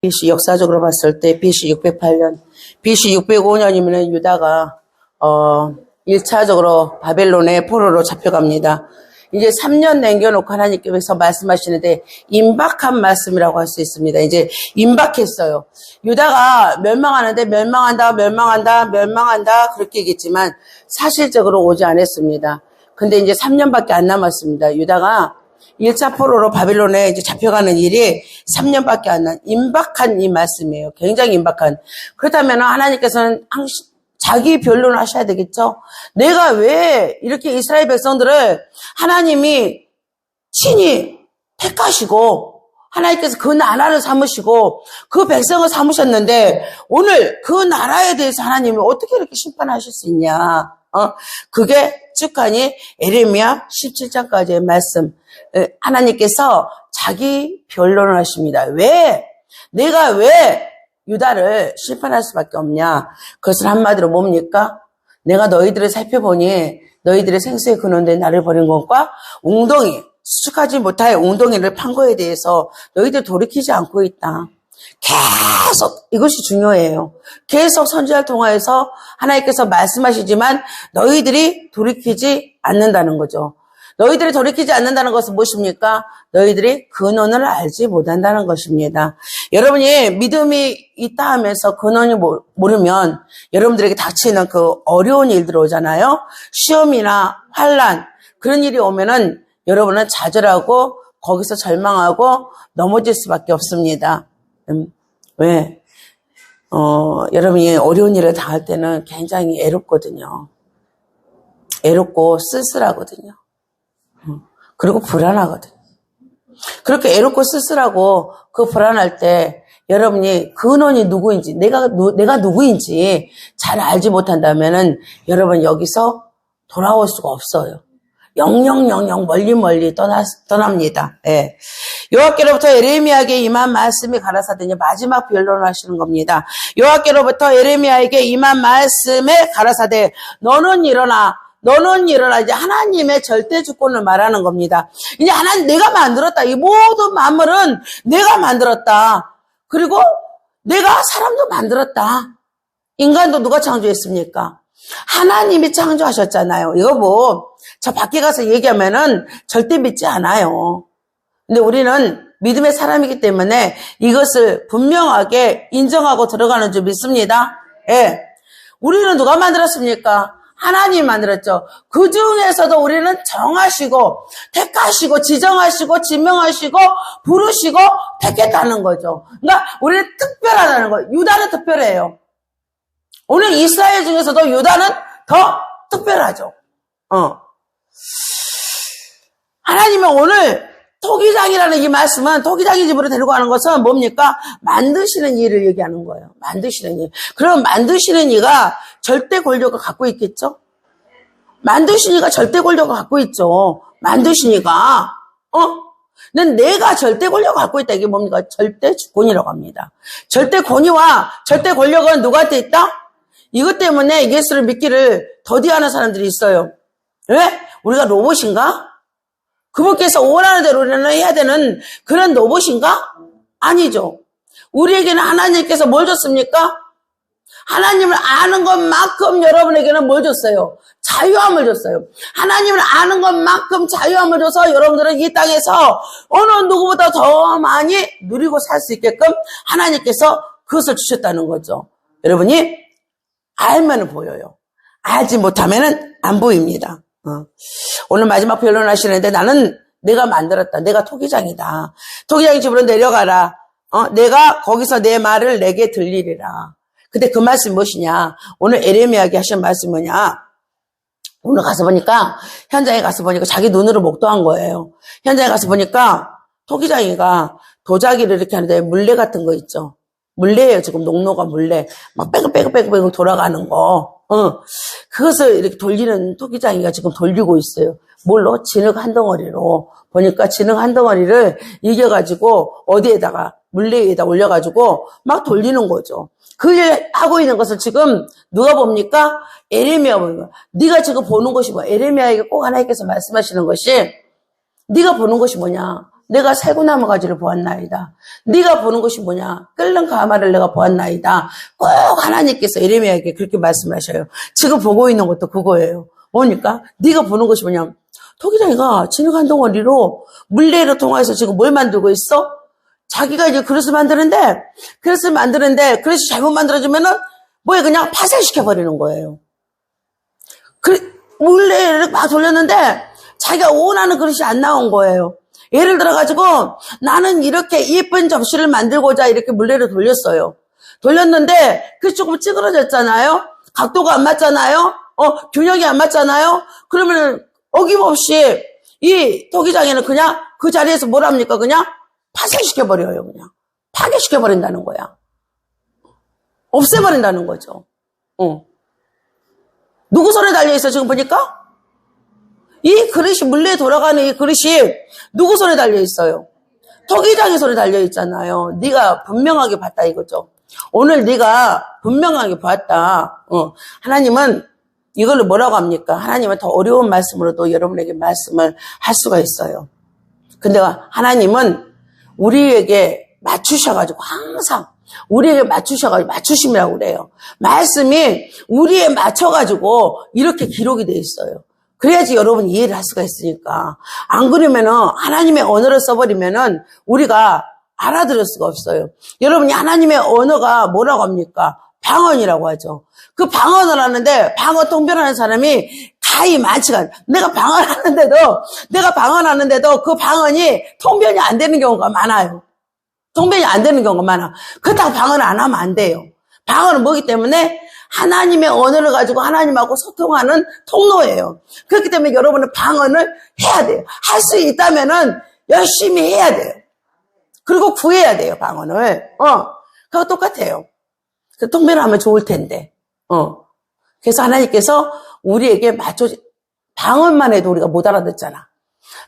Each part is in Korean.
BC 역사적으로 봤을 때 BC 608년, BC 605년이면 유다가 1차적으로 바벨론의 포로로 잡혀갑니다. 이제 3년 남겨놓고 하나님께서 말씀하시는데 임박한 말씀이라고 할 수 있습니다. 이제 임박했어요. 유다가 멸망하는데 멸망한다 그렇게 얘기했지만 사실적으로 오지 않았습니다. 근데 이제 3년밖에 안 남았습니다. 유다가 1차 포로로 바벨론에 이제 잡혀가는 일이 3년밖에 안 난 임박한 이 말씀이에요. 굉장히 임박한. 그렇다면 하나님께서는 자기 변론을 하셔야 되겠죠. 내가 왜 이렇게 이스라엘 백성들을 하나님이 친히 택하시고 하나님께서 그 나라를 삼으시고 그 백성을 삼으셨는데 오늘 그 나라에 대해서 하나님이 어떻게 이렇게 심판하실 수 있냐. 그게 쭉 가니 에레미야 17장까지의 말씀. 하나님께서 자기 변론을 하십니다. 내가 왜 유다를 심판할 수밖에 없냐? 그것은 한마디로 뭡니까? 내가 너희들을 살펴보니 너희들의 생수의 근원된 나를 버린 것과 웅덩이, 수축하지 못할 웅덩이를 판 거에 대해서 너희들 돌이키지 않고 있다. 계속 이것이 중요해요. 계속 선지자를 통해서 하나님께서 말씀하시지만 너희들이 돌이키지 않는다는 거죠. 너희들이 돌이키지 않는다는 것은 무엇입니까? 너희들이 근원을 알지 못한다는 것입니다. 여러분이 믿음이 있다 하면서 근원이 모르면 여러분들에게 닥치는 그 어려운 일들 오잖아요. 시험이나 환난 그런 일이 오면은 여러분은 좌절하고 거기서 절망하고 넘어질 수밖에 없습니다. 왜? 여러분이 어려운 일을 당할 때는 굉장히 애롭거든요. 애롭고 쓸쓸하거든요. 그리고 불안하거든요. 그렇게 애롭고 쓸쓸하고 그 불안할 때 여러분이 근원이 누구인지 내가 누구인지 잘 알지 못한다면은 여러분 여기서 돌아올 수가 없어요. 영영 멀리 떠납니다. 예. 여호와께로부터 예레미야에게 임한 말씀이 가라사대니 마지막 변론을 하시는 겁니다. 여호와께로부터 예레미야에게 임한 말씀에 가라사대 너는 일어나 이제 하나님의 절대 주권을 말하는 겁니다. 이제 하나님 내가 만들었다. 이 모든 만물은 내가 만들었다. 그리고 내가 사람도 만들었다. 인간도 누가 창조했습니까? 하나님이 창조하셨잖아요. 이거 저 밖에 가서 얘기하면은 절대 믿지 않아요. 근데 우리는 믿음의 사람이기 때문에 이것을 분명하게 인정하고 들어가는 줄 믿습니다. 예. 우리는 누가 만들었습니까? 하나님 만들었죠. 그 중에서도 우리는 정하시고, 택하시고, 지정하시고, 지명하시고, 부르시고, 택했다는 거죠. 그러니까 우리는 특별하다는 거예요. 유다는 특별해요. 오늘 이스라엘 중에서도 유다는 더 특별하죠. 하나님은 오늘 토기장이라는 이 말씀은 토기장의 집으로 데리고 가는 것은 뭡니까? 만드시는 이를 얘기하는 거예요. 만드시는 이. 그럼 만드시는 이가 절대 권력을 갖고 있겠죠? 만드신 이가 절대 권력을 갖고 있죠. 만드신 이가 는 내가 절대 권력을 갖고 있다. 이게 뭡니까? 절대 주권이라고 합니다. 절대 권위와 절대 권력은 누구한테 있다? 이것 때문에 예수를 믿기를 더디하는 사람들이 있어요. 왜? 우리가 로봇인가? 그분께서 원하는 대로 우리는 해야 되는 그런 로봇인가? 아니죠. 우리에게는 하나님께서 뭘 줬습니까? 하나님을 아는 것만큼 여러분에게는 뭘 줬어요? 자유함을 줬어요. 하나님을 아는 것만큼 자유함을 줘서 여러분들은 이 땅에서 어느 누구보다 더 많이 누리고 살 수 있게끔 하나님께서 그것을 주셨다는 거죠. 여러분이 알면 보여요. 알지 못하면 안 보입니다. 오늘 마지막 변론을 하시는데 나는 내가 만들었다. 내가 토기장이다. 토기장의 집으로 내려가라. 내가 거기서 내 말을 내게 들리리라. 근데 그 말씀이 무엇이냐? 오늘 에레미야에게 하신 말씀이 뭐냐? 오늘 현장에 가서 보니까 자기 눈으로 목도한 거예요. 현장에 가서 보니까 토기장이가 도자기를 이렇게 하는데 물레 같은 거 있죠. 물레예요. 지금 농로가 물레. 막 빼고 돌아가는 거. 그것을 이렇게 돌리는 토기장이가 지금 돌리고 있어요. 뭘로? 진흙 한 덩어리로. 보니까 진흙 한 덩어리를 이겨가지고 어디에다가 물레에다 올려가지고 막 돌리는 거죠. 그 일 하고 있는 것을 지금 누가 봅니까? 에레미야 보는 거야. 네가 지금 보는 것이 뭐야? 에레미야에게 꼭 하나님께서 말씀하시는 것이 네가 보는 것이 뭐냐? 내가 살구나무 가지를 보았나이다. 네가 보는 것이 뭐냐? 끓는 가마를 내가 보았나이다. 꼭 하나님께서 예레미야에게 그렇게 말씀하셔요. 지금 보고 있는 것도 그거예요. 뭐니까? 네가 보는 것이 뭐냐? 토기장이가 진흙 한 덩어리로 물레를 통해서 지금 뭘 만들고 있어? 자기가 이제 그릇을 만드는데 그릇이 잘못 만들어지면은 뭐에 그냥 파쇄시켜버리는 거예요. 물레를 막 돌렸는데 자기가 원하는 그릇이 안 나온 거예요. 예를 들어가지고 나는 이렇게 예쁜 접시를 만들고자 이렇게 물레를 돌렸어요. 돌렸는데 그게 조금 찌그러졌잖아요. 각도가 안 맞잖아요. 균형이 안 맞잖아요. 그러면 어김없이 이 토기장에는 그냥 그 자리에서 뭘 합니까? 그냥 파쇄시켜버려요. 그냥 파괴시켜버린다는 거야. 없애버린다는 거죠. 누구 손에 달려있어 지금 보니까? 이 그릇이 물레에 돌아가는 이 그릇이 누구 손에 달려있어요? 토기장의 손에 달려있잖아요. 네가 분명하게 봤다 이거죠. 오늘 네가 분명하게 봤다. 하나님은 이걸로 뭐라고 합니까? 하나님은 더 어려운 말씀으로도 여러분에게 말씀을 할 수가 있어요. 근데 하나님은 우리에게 맞추셔가지고 항상 우리에게 맞추심이라고 그래요. 말씀이 우리에 맞춰가지고 이렇게 기록이 돼 있어요. 그래야지 여러분이 이해를 할 수가 있으니까. 안 그러면은 하나님의 언어를 써버리면은 우리가 알아들을 수가 없어요. 여러분이 하나님의 언어가 뭐라고 합니까? 방언이라고 하죠. 그 방언을 하는데 방언 통변하는 사람이 가히 많지가 않아요. 내가 방언하는데도 그 방언이 통변이 안 되는 경우가 많아요. 통변이 안 되는 경우가 많아. 그렇다고 방언을 안 하면 안 돼요. 방언은 뭐기 때문에 하나님의 언어를 가지고 하나님하고 소통하는 통로예요. 그렇기 때문에 여러분은 방언을 해야 돼요. 할 수 있다면은 열심히 해야 돼요. 그리고 구해야 돼요, 방언을. 그거 똑같아요. 통변을 하면 좋을 텐데. 그래서 하나님께서 우리에게 방언만 해도 우리가 못 알아듣잖아.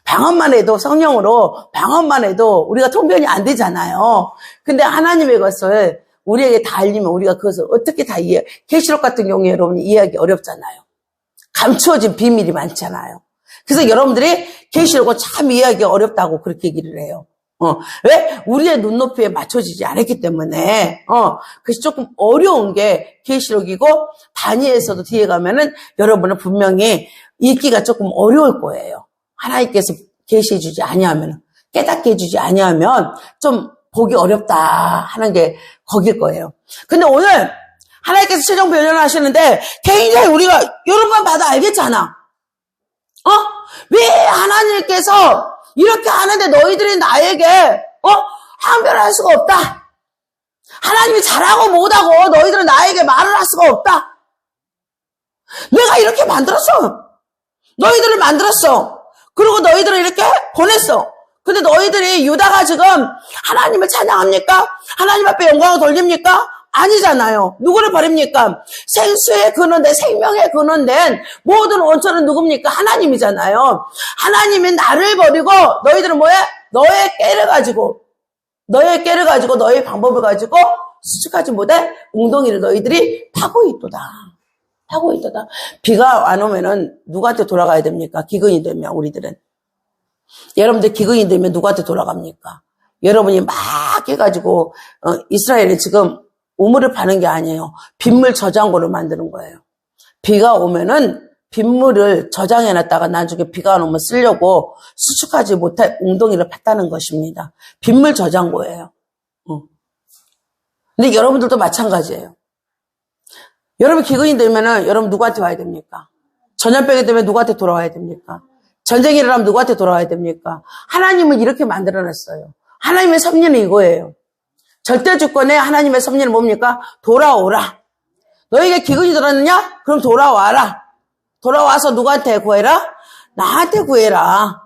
방언만 해도 성령으로 방언만 해도 우리가 통변이 안 되잖아요. 근데 하나님의 것을 우리에게 다 알리면 우리가 그것을 어떻게 다 계시록 같은 경우에 여러분이 이해하기 어렵잖아요. 감추어진 비밀이 많잖아요. 그래서 여러분들이 계시록을 참 이해하기 어렵다고 그렇게 얘기를 해요. 왜? 우리의 눈높이에 맞춰지지 않았기 때문에, 그래서 조금 어려운 게 계시록이고, 다니엘서도 뒤에 가면은 여러분은 분명히 읽기가 조금 어려울 거예요. 하나님께서 계시해주지 아니하면, 깨닫게 해주지 아니하면 좀 보기 어렵다 하는 게 거길 거예요. 근데 오늘 하나님께서 최종 변론을 하시는데 굉장히 우리가 여러분만 봐도 알겠잖아. 왜 하나님께서 이렇게 하는데 너희들이 나에게 항변을 할 수가 없다. 하나님이 잘하고 못하고 너희들은 나에게 말을 할 수가 없다. 내가 이렇게 만들었어. 너희들을 만들었어. 그리고 너희들을 이렇게 보냈어. 근데 너희들이 유다가 지금 하나님을 찬양합니까? 하나님 앞에 영광을 돌립니까? 아니잖아요. 누구를 버립니까? 생수의 근원된, 생명의 근원된 모든 원천은 누굽니까? 하나님이잖아요. 하나님이 나를 버리고 너희들은 뭐해? 너의 깨를 가지고 너의 방법을 가지고 수축하지 못해 웅덩이를 너희들이 파고 있도다. 비가 안 오면은 누구한테 돌아가야 됩니까? 기근이 되면 우리들은. 여러분들 기근이 되면 누구한테 돌아갑니까? 여러분이 막 해가지고 이스라엘이 지금 우물을 파는 게 아니에요. 빗물 저장고를 만드는 거예요. 비가 오면은 빗물을 저장해놨다가 나중에 비가 안 오면 쓰려고 수축하지 못할 웅덩이를 팠다는 것입니다. 빗물 저장고예요. 근데 여러분들도 마찬가지예요. 여러분 기근이 되면은 여러분 누구한테 와야 됩니까? 전염병이 되면 누구한테 돌아와야 됩니까? 전쟁이 일어나면 누구한테 돌아와야 됩니까? 하나님은 이렇게 만들어놨어요. 하나님의 섭리는 이거예요. 절대 주권에 하나님의 섭리는 뭡니까? 돌아오라. 너에게 기근이 들었느냐? 그럼 돌아와라. 돌아와서 누구한테 구해라? 나한테 구해라.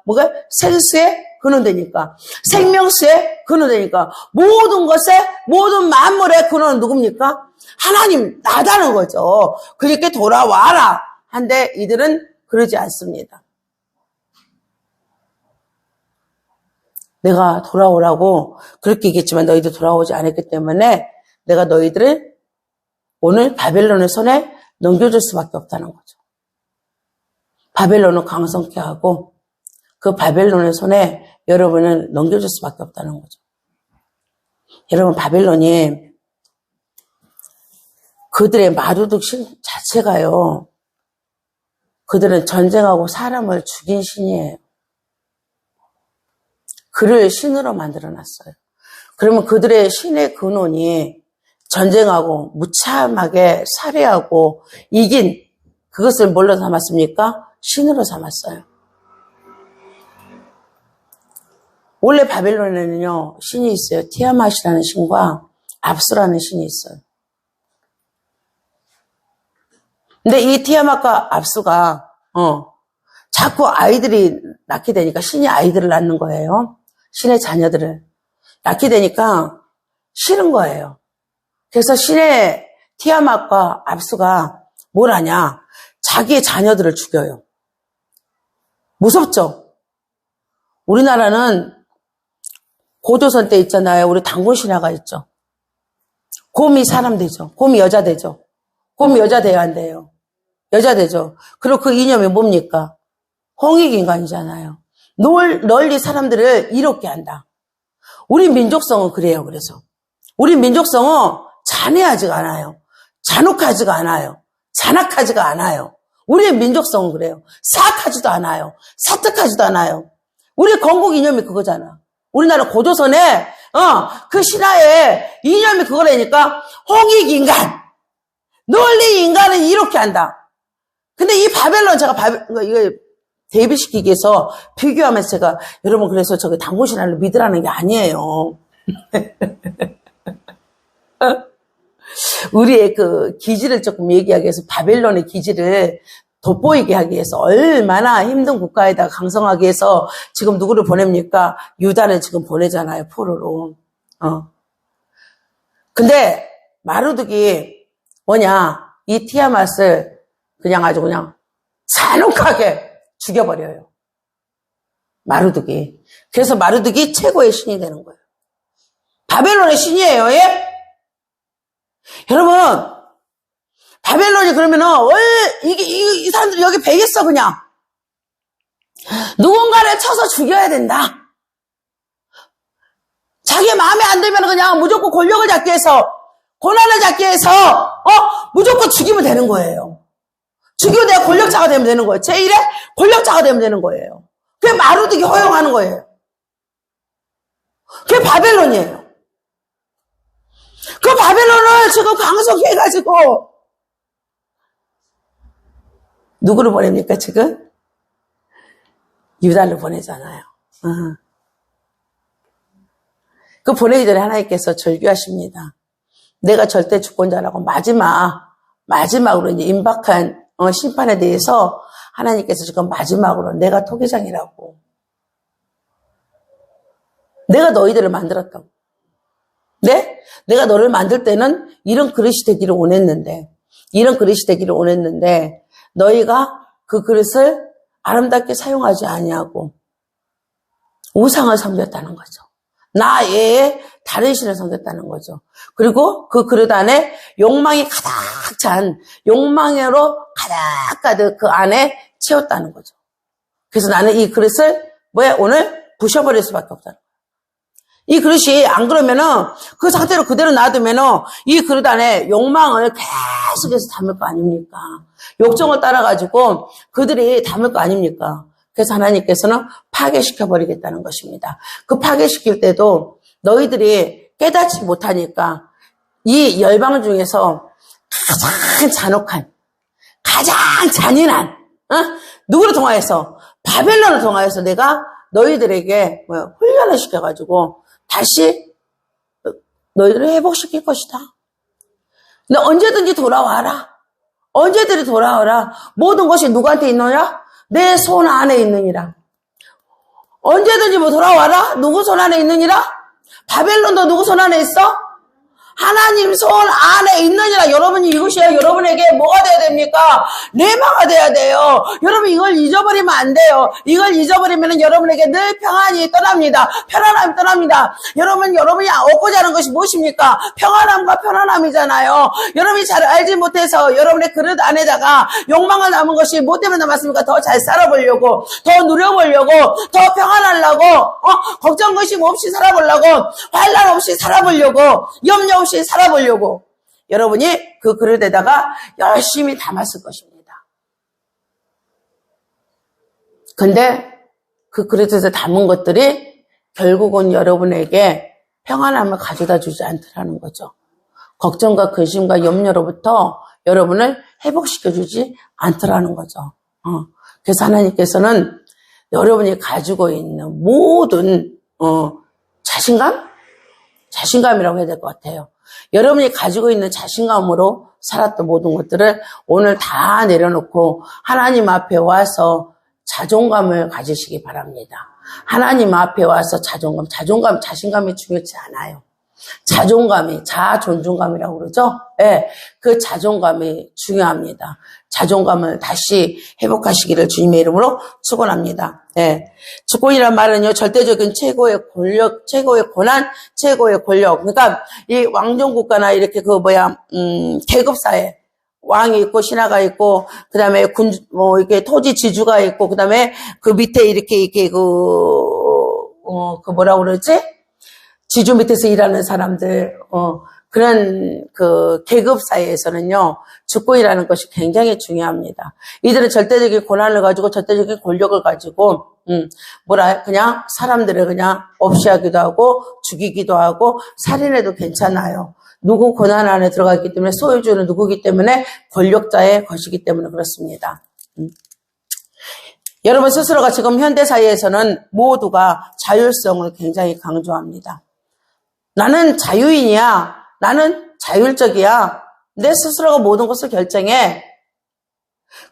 뭐가? 생수에 근원되니까. 생명수에 근원되니까. 모든 것에, 모든 만물의 근원은 누굽니까? 하나님, 나다는 거죠. 그러니까 돌아와라. 한데 이들은 그러지 않습니다. 내가 돌아오라고 그렇게 얘기했지만 너희들 돌아오지 않았기 때문에 내가 너희들을 오늘 바벨론의 손에 넘겨줄 수밖에 없다는 거죠. 바벨론은 강성케 하고 그 바벨론의 손에 여러분을 넘겨줄 수밖에 없다는 거죠. 여러분, 바벨론이 그들의 마루득 신 자체가요, 그들은 전쟁하고 사람을 죽인 신이에요. 그를 신으로 만들어놨어요. 그러면 그들의 신의 근원이 전쟁하고 무참하게 살해하고 이긴 그것을 뭘로 삼았습니까? 신으로 삼았어요. 원래 바벨론에는요, 신이 있어요. 티아맛이라는 신과 압수라는 신이 있어요. 근데 이 티아맛과 압수가 자꾸 아이들이 낳게 되니까 신이 아이들을 낳는 거예요. 신의 자녀들을 낳게 되니까 싫은 거예요. 그래서 신의 티아맛과 압수가 뭘 하냐? 자기의 자녀들을 죽여요. 무섭죠? 우리나라는 고조선 때 있잖아요. 우리 단군 신화가 있죠. 곰이 사람 되죠. 곰이 여자 되죠. 곰이 여자 돼야 안 돼요. 여자 되죠. 그리고 그 이념이 뭡니까? 홍익인간이잖아요. 널리 사람들을 이롭게 한다. 우리 민족성은 그래요. 그래서 우리 민족성은 잔해하지가 않아요. 잔혹하지가 않아요. 잔악하지가 않아요. 우리의 민족성은 그래요. 사악하지도 않아요. 사특하지도 않아요. 우리 건국 이념이 그거잖아. 우리나라 고조선에 그 신화의 이념이 그거라니까 홍익인간. 널리 인간은 이롭게 한다. 근데 이 바벨론 제가 이거 대비시키기 위해서 비교하면서 제가 여러분 그래서 저기 단군 신화를 믿으라는 게 아니에요. 우리의 그 기질을 조금 얘기하기 위해서 바벨론의 기질을 돋보이게 하기 위해서 얼마나 힘든 국가에다가 강성하기 위해서 지금 누구를 보냅니까? 유다를 지금 보내잖아요. 포로로. 근데 마루득이 뭐냐? 이 티아맛을 그냥 아주 그냥 잔혹하게 죽여버려요. 마루득이. 그래서 마루득이 최고의 신이 되는 거예요. 바벨론의 신이에요. 예? 여러분, 바벨론이 그러면은 이 사람들이 여기 배겠어 그냥. 누군가를 쳐서 죽여야 된다. 자기 마음에 안 들면 그냥 무조건 권력을 잡기 위해서, 고난을 잡기 위해서 무조건 죽이면 되는 거예요. 죽이고 내가 권력자가 되면 되는 거예요. 제1의 권력자가 되면 되는 거예요. 그게 마루득이 허용하는 거예요. 그게 바벨론이에요. 그 바벨론을 지금 강성해가지고 누구를 보냅니까 지금? 유다를 보내잖아요. 그 보내기 전에 하나님께서 절규하십니다. 내가 절대 주권자라고 마지막으로 이제 임박한 심판에 대해서 하나님께서 지금 마지막으로 내가 토기장이라고. 내가 너희들을 만들었다고. 네? 내가 너를 만들 때는 이런 그릇이 되기를 원했는데 너희가 그 그릇을 아름답게 사용하지 아니하고 우상을 섬겼다는 거죠. 나 외에 다른 신을 섬겼다는 거죠. 그리고 그 그릇 안에 욕망이 가득 찬, 욕망으로 가득 그 안에 채웠다는 거죠. 그래서 나는 이 그릇을 오늘 부셔버릴 수밖에 없다는 거예요. 이 그릇이 안 그러면은 그 상태로 그대로 놔두면은 이 그릇 안에 욕망을 계속해서 담을 거 아닙니까? 욕정을 따라가지고 그들이 담을 거 아닙니까? 그래서 하나님께서는 파괴시켜버리겠다는 것입니다. 그 파괴시킬 때도 너희들이 깨닫지 못하니까 이 열방 중에서 가장 잔혹한, 가장 잔인한, 누구를 통하여서? 바벨론을 통하여서 내가 너희들에게 훈련을 시켜가지고 다시 너희들을 회복시킬 것이다. 근데 언제든지 돌아와라. 언제든지 돌아와라. 모든 것이 누구한테 있느냐? 내 손 안에 있느니라. 언제든지 돌아와라. 누구 손 안에 있느니라? 바벨론도 누구 손 안에 있어? 하나님 손 안에 있느니라. 여러분이 이것이 여러분에게 뭐가 돼야 됩니까? 레마가 돼야 돼요. 여러분 이걸 잊어버리면 안 돼요. 이걸 잊어버리면 여러분에게 늘 평안이 떠납니다. 편안함이 떠납니다. 여러분이 얻고자 하는 것이 무엇입니까? 평안함과 편안함이잖아요. 여러분이 잘 알지 못해서 여러분의 그릇 안에다가 욕망을 남은 것이 뭐 때문에 남았습니까? 더 잘 살아보려고, 더 누려보려고, 더 평안하려고, 걱정 의심 없이 살아보려고, 환난 없이 살아보려고, 염려 없이 살아보려고 여러분이 그 그릇에다가 열심히 담았을 것입니다. 근데 그 그릇에서 담은 것들이 결국은 여러분에게 평안함을 가져다 주지 않더라는 거죠. 걱정과 근심과 염려로부터 여러분을 회복시켜주지 않더라는 거죠. 그래서 하나님께서는 여러분이 가지고 있는 모든 자신감이라고 해야 될 것 같아요. 여러분이 가지고 있는 자신감으로 살았던 모든 것들을 오늘 다 내려놓고 하나님 앞에 와서 자존감을 가지시기 바랍니다. 하나님 앞에 와서 자신감이 중요치 않아요. 자존감이라고 그러죠? 네, 그 자존감이 중요합니다. 자존감을 다시 회복하시기를 주님의 이름으로 축원합니다. 네. 주권이란 말은요, 절대적인 최고의 권력, 최고의 권한, 최고의 권력. 그러니까 이 왕정 국가나 이렇게 계급사회, 왕이 있고 신하가 있고, 그 다음에 이렇게 토지 지주가 있고, 그 다음에 그 밑에 이렇게 뭐라 그러지? 지주 밑에서 일하는 사람들, 그런 계급 사이에서는요, 주권이라는 것이 굉장히 중요합니다. 이들은 절대적인 권한을 가지고 절대적인 권력을 가지고, 그냥 사람들을 그냥 없이 하기도 하고, 죽이기도 하고, 살인해도 괜찮아요. 누구 권한 안에 들어갔기 때문에 소유주는 누구기 때문에 권력자의 것이기 때문에 그렇습니다. 여러분 스스로가 지금 현대 사회에서는 모두가 자율성을 굉장히 강조합니다. 나는 자유인이야. 나는 자율적이야. 내 스스로가 모든 것을 결정해.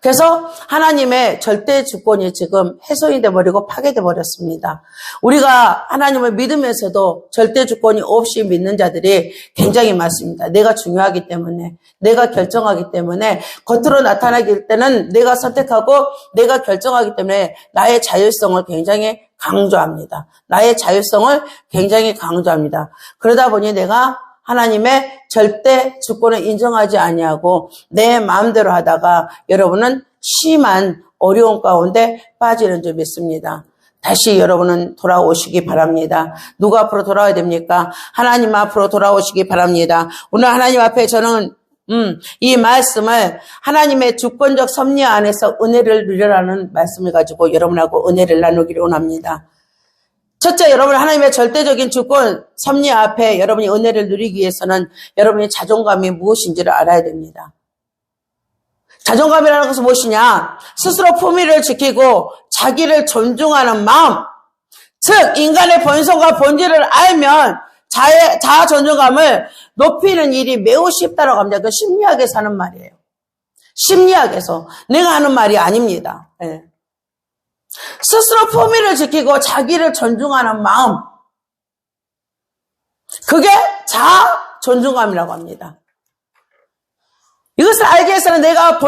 그래서 하나님의 절대 주권이 지금 훼손이 돼버리고 파괴돼 버렸습니다. 우리가 하나님을 믿으면서도 절대 주권이 없이 믿는 자들이 굉장히 많습니다. 내가 중요하기 때문에, 내가 결정하기 때문에, 겉으로 나타나길 때는 내가 선택하고 내가 결정하기 때문에 나의 자율성을 굉장히 강조합니다. 나의 자율성을 굉장히 강조합니다. 그러다 보니 내가 하나님의 절대 주권을 인정하지 아니하고 내 마음대로 하다가 여러분은 심한 어려움 가운데 빠지는 줄 믿습니다. 다시 여러분은 돌아오시기 바랍니다. 누구 앞으로 돌아와야 됩니까? 하나님 앞으로 돌아오시기 바랍니다. 오늘 하나님 앞에 저는 이 말씀을 하나님의 주권적 섭리 안에서 은혜를 누려라는 말씀을 가지고 여러분하고 은혜를 나누기를 원합니다. 첫째, 여러분 하나님의 절대적인 주권 섭리 앞에 여러분이 은혜를 누리기 위해서는 여러분의 자존감이 무엇인지를 알아야 됩니다. 자존감이라는 것은 무엇이냐? 스스로 품위를 지키고 자기를 존중하는 마음, 즉 인간의 본성과 본질을 알면 자아 존중감을 높이는 일이 매우 쉽다라고 합니다. 그 심리학에서 하는 말이에요. 심리학에서 내가 하는 말이 아닙니다. 네. 스스로 품위를 지키고 자기를 존중하는 마음, 그게 자아 존중감이라고 합니다. 이것을 알기 위해서는 내가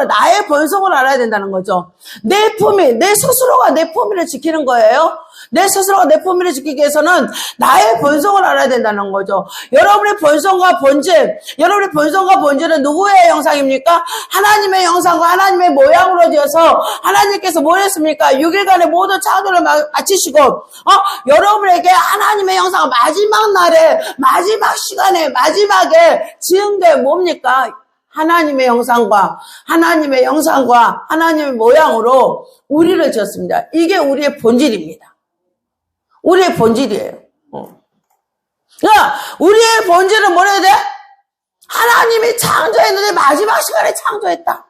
나의 본성을 알아야 된다는 거죠. 내 품위, 내 스스로가 내 품위를 지키는 거예요. 내 스스로가 내 품위를 지키기 위해서는 나의 본성을 알아야 된다는 거죠. 여러분의 본성과 본질은 누구의 형상입니까? 하나님의 형상과 하나님의 모양으로 지어서 하나님께서 뭘 했습니까? 6일간의 모든 창조를 마치시고 여러분에게 하나님의 형상을 마지막 날에, 마지막 시간에, 마지막에 지은 게 뭡니까? 하나님의 형상과 하나님의 모양으로 우리를 지었습니다. 이게 우리의 본질입니다. 우리의 본질이에요. 그러니까 우리의 본질은 뭐래야 돼? 하나님이 창조했는데 마지막 시간에 창조했다.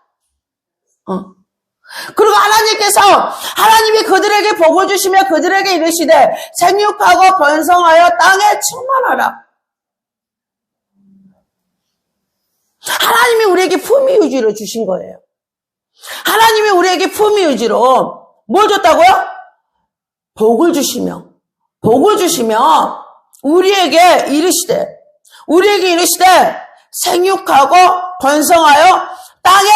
그리고 하나님이 그들에게 복을 주시며 그들에게 이르시되 생육하고 번성하여 땅에 충만하라. 하나님이 우리에게 품위유지로 주신 거예요. 하나님이 우리에게 품위유지로 뭘 줬다고요? 복을 주시며 우리에게 이르시되 우리에게 이르시되 생육하고 번성하여 땅에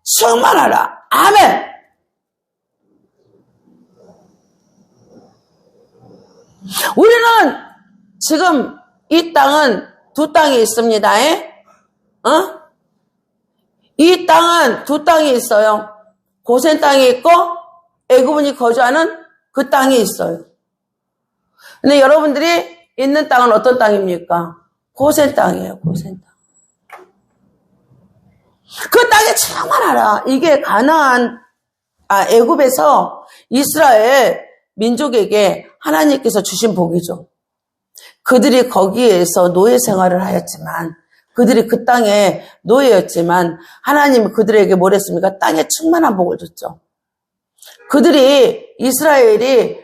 충만하라. 아멘. 우리는 지금 이 땅은 두 땅이 있습니다. 이 땅은 두 땅이 있어요. 고센 땅이 있고 애굽인이 거주하는 그 땅이 있어요. 근데 여러분들이 있는 땅은 어떤 땅입니까? 고센 땅이에요. 고센 땅. 그 땅에 충만하라. 이게 애굽에서 이스라엘 민족에게 하나님께서 주신 복이죠. 그들이 거기에서 노예 생활을 하였지만, 그들이 그 땅에 노예였지만 하나님은 그들에게 뭘 했습니까? 땅에 충만한 복을 줬죠. 그들이 이스라엘이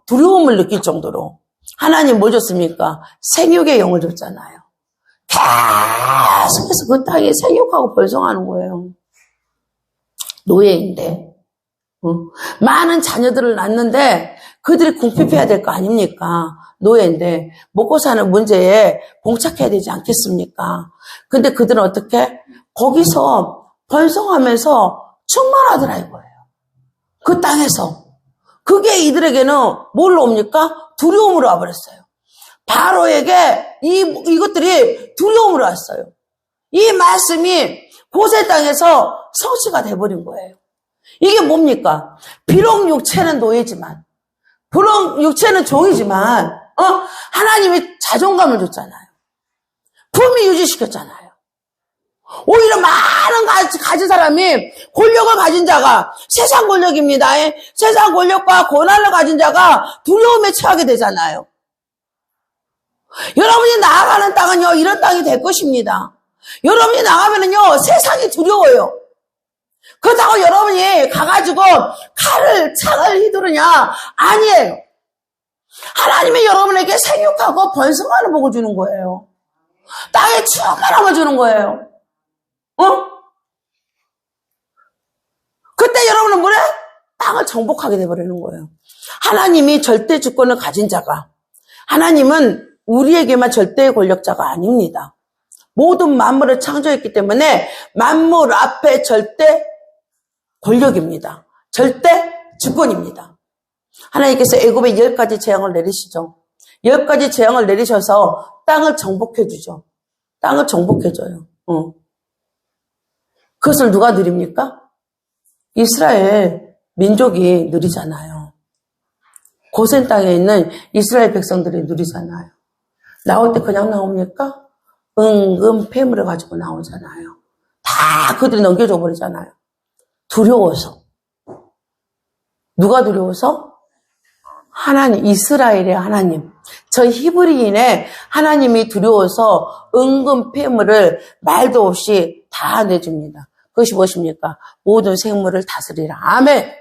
두려움을 느낄 정도로 하나님 뭘 줬습니까? 생육의 영을 줬잖아요. 계속해서 그 땅에 생육하고 번성하는 거예요. 노예인데 많은 자녀들을 낳는데 그들이 궁핍해야 될 거 아닙니까? 노예인데 먹고 사는 문제에 봉착해야 되지 않겠습니까? 근데 그들은 어떻게? 거기서 번성하면서 충만하더라 이거예요. 그 땅에서. 그게 이들에게는 뭘로 옵니까? 두려움으로 와버렸어요. 바로에게 이것들이 두려움으로 왔어요. 이 말씀이 고세 땅에서 성취가 돼버린 거예요. 이게 뭡니까? 비록 육체는 노예지만, 비록 육체는 종이지만, 하나님이 자존감을 줬잖아요. 품위 유지시켰잖아요. 오히려 많은 가진 사람이 권력을 가진 자가 세상 권력입니다. 세상 권력과 고난을 가진 자가 두려움에 처하게 되잖아요. 여러분이 나아가는 땅은요, 이런 땅이 될 것입니다. 여러분이 나가면은요, 세상이 두려워요. 그렇다고 여러분이 가가지고 창을 휘두르냐? 아니에요. 하나님이 여러분에게 생육하고 번성하는 복을 주는 거예요. 땅에 충만함을 주는 거예요. 그때 여러분은 뭐래? 땅을 정복하게 돼버리는 거예요. 하나님이 절대 주권을 가진 자가, 하나님은 우리에게만 절대의 권력자가 아닙니다. 모든 만물을 창조했기 때문에 만물 앞에 절대 권력입니다. 절대 주권입니다. 하나님께서 애굽에 10가지 재앙을 내리시죠. 10가지 재앙을 내리셔서 땅을 정복해주죠. 땅을 정복해줘요. 그것을 누가 누립니까? 이스라엘 민족이 누리잖아요. 고센 땅에 있는 이스라엘 백성들이 누리잖아요. 나올 때 그냥 나옵니까? 은금 폐물을 가지고 나오잖아요. 다 그들이 넘겨줘 버리잖아요. 두려워서. 누가 두려워서? 하나님, 이스라엘의 하나님. 저 히브리인의 하나님이 두려워서 은금 폐물을 말도 없이 다 내줍니다. 그것이 무엇입니까? 모든 생물을 다스리라. 아멘.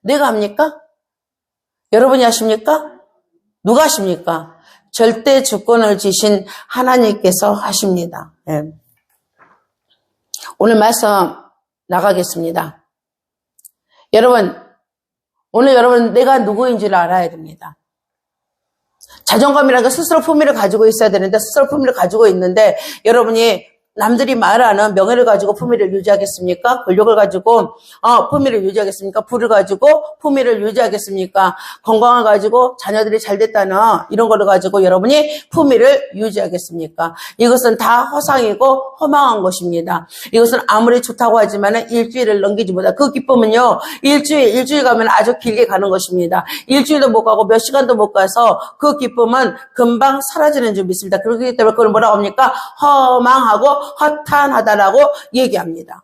내가 합니까? 여러분이 하십니까? 누가 하십니까? 절대 주권을 지신 하나님께서 하십니다. 네. 오늘 말씀 나가겠습니다. 여러분, 오늘 여러분 내가 누구인지를 알아야 됩니다. 자존감이라는 게 스스로 품위를 가지고 있어야 되는데 스스로 품위를 가지고 있는데 여러분이 남들이 말하는 명예를 가지고 품위를 유지하겠습니까? 권력을 가지고 품위를 유지하겠습니까? 부를 가지고 품위를 유지하겠습니까? 건강을 가지고 자녀들이 잘 됐다는 이런 거를 가지고 여러분이 품위를 유지하겠습니까? 이것은 다 허상이고 허망한 것입니다. 이것은 아무리 좋다고 하지만 일주일을 넘기지 못해. 그 기쁨은요, 일주일 가면 아주 길게 가는 것입니다. 일주일도 못 가고 몇 시간도 못 가서 그 기쁨은 금방 사라지는 줄 믿습니다. 그렇기 때문에 그걸 뭐라고 합니까? 허망하고 허탄하다라고 얘기합니다.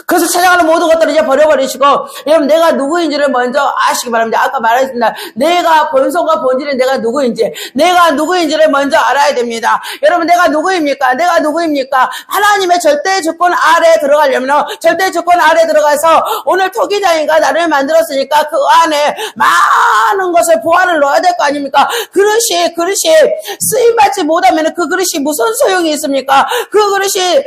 그래서 세상의 모든 것들을 이제 버려버리시고, 여러분, 내가 누구인지를 먼저 아시기 바랍니다. 아까 말했습니다. 내가 본성과 본질은 내가 누구인지를 먼저 알아야 됩니다. 여러분, 내가 누구입니까? 하나님의 절대 주권 아래에 들어가려면, 절대 주권 아래에 들어가서, 오늘 토기장이가 나를 만들었으니까 그 안에 많은 것을 보완을 넣어야 될 거 아닙니까? 그릇이 쓰임받지 못하면 그 그릇이 무슨 소용이 있습니까? 그 그릇이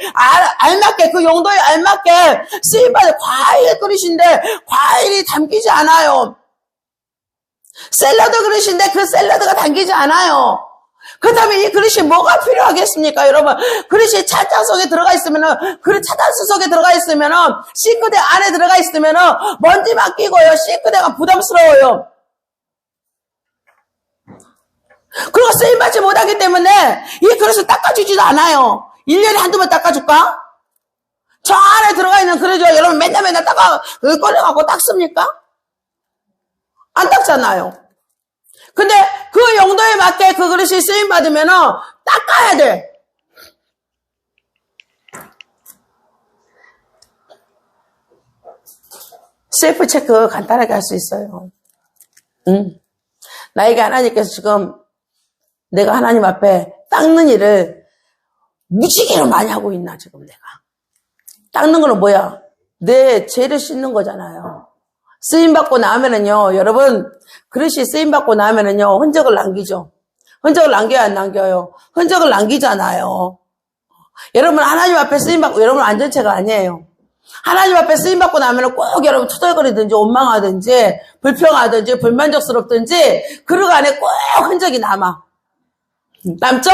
알맞게, 그 용도에 알맞게 쓰임받을 과일 그릇인데 과일이 담기지 않아요. 샐러드 그릇인데 그 샐러드가 담기지 않아요. 그 다음에 이 그릇이 뭐가 필요하겠습니까, 여러분? 그릇이 찬장 속에 들어가 있으면은, 그릇 차단수 속에 들어가 있으면은, 싱크대 안에 들어가 있으면은, 먼지만 끼고요. 싱크대가 부담스러워요. 그리고 쓰임받지 못하기 때문에, 이 그릇을 닦아주지도 않아요. 1년에 한두 번 닦아줄까? 저 안에 들어가 있는 그릇죠. 여러분 맨날 꺼내갖고 닦습니까? 안 닦잖아요. 근데 그 용도에 맞게 그 그릇이 쓰임받으면은 닦아야 돼. 셀프 체크 간단하게 할 수 있어요. 나에게 하나님께서 지금 내가 하나님 앞에 닦는 일을 무지개로 많이 하고 있나, 지금 내가. 닦는 거는 뭐야? 내 죄를 씻는 거잖아요. 쓰임받고 나면은요, 여러분, 그릇이 쓰임받고 나면은요, 흔적을 남기죠. 흔적을 남겨야 안 남겨요? 흔적을 남기잖아요. 여러분, 하나님 앞에 쓰임받고, 여러분 완전체가 아니에요. 하나님 앞에 쓰임받고 나면은 꼭 여러분 투덜거리든지, 원망하든지, 불평하든지, 불만족스럽든지, 그릇 안에 꼭 흔적이 남아. 남죠?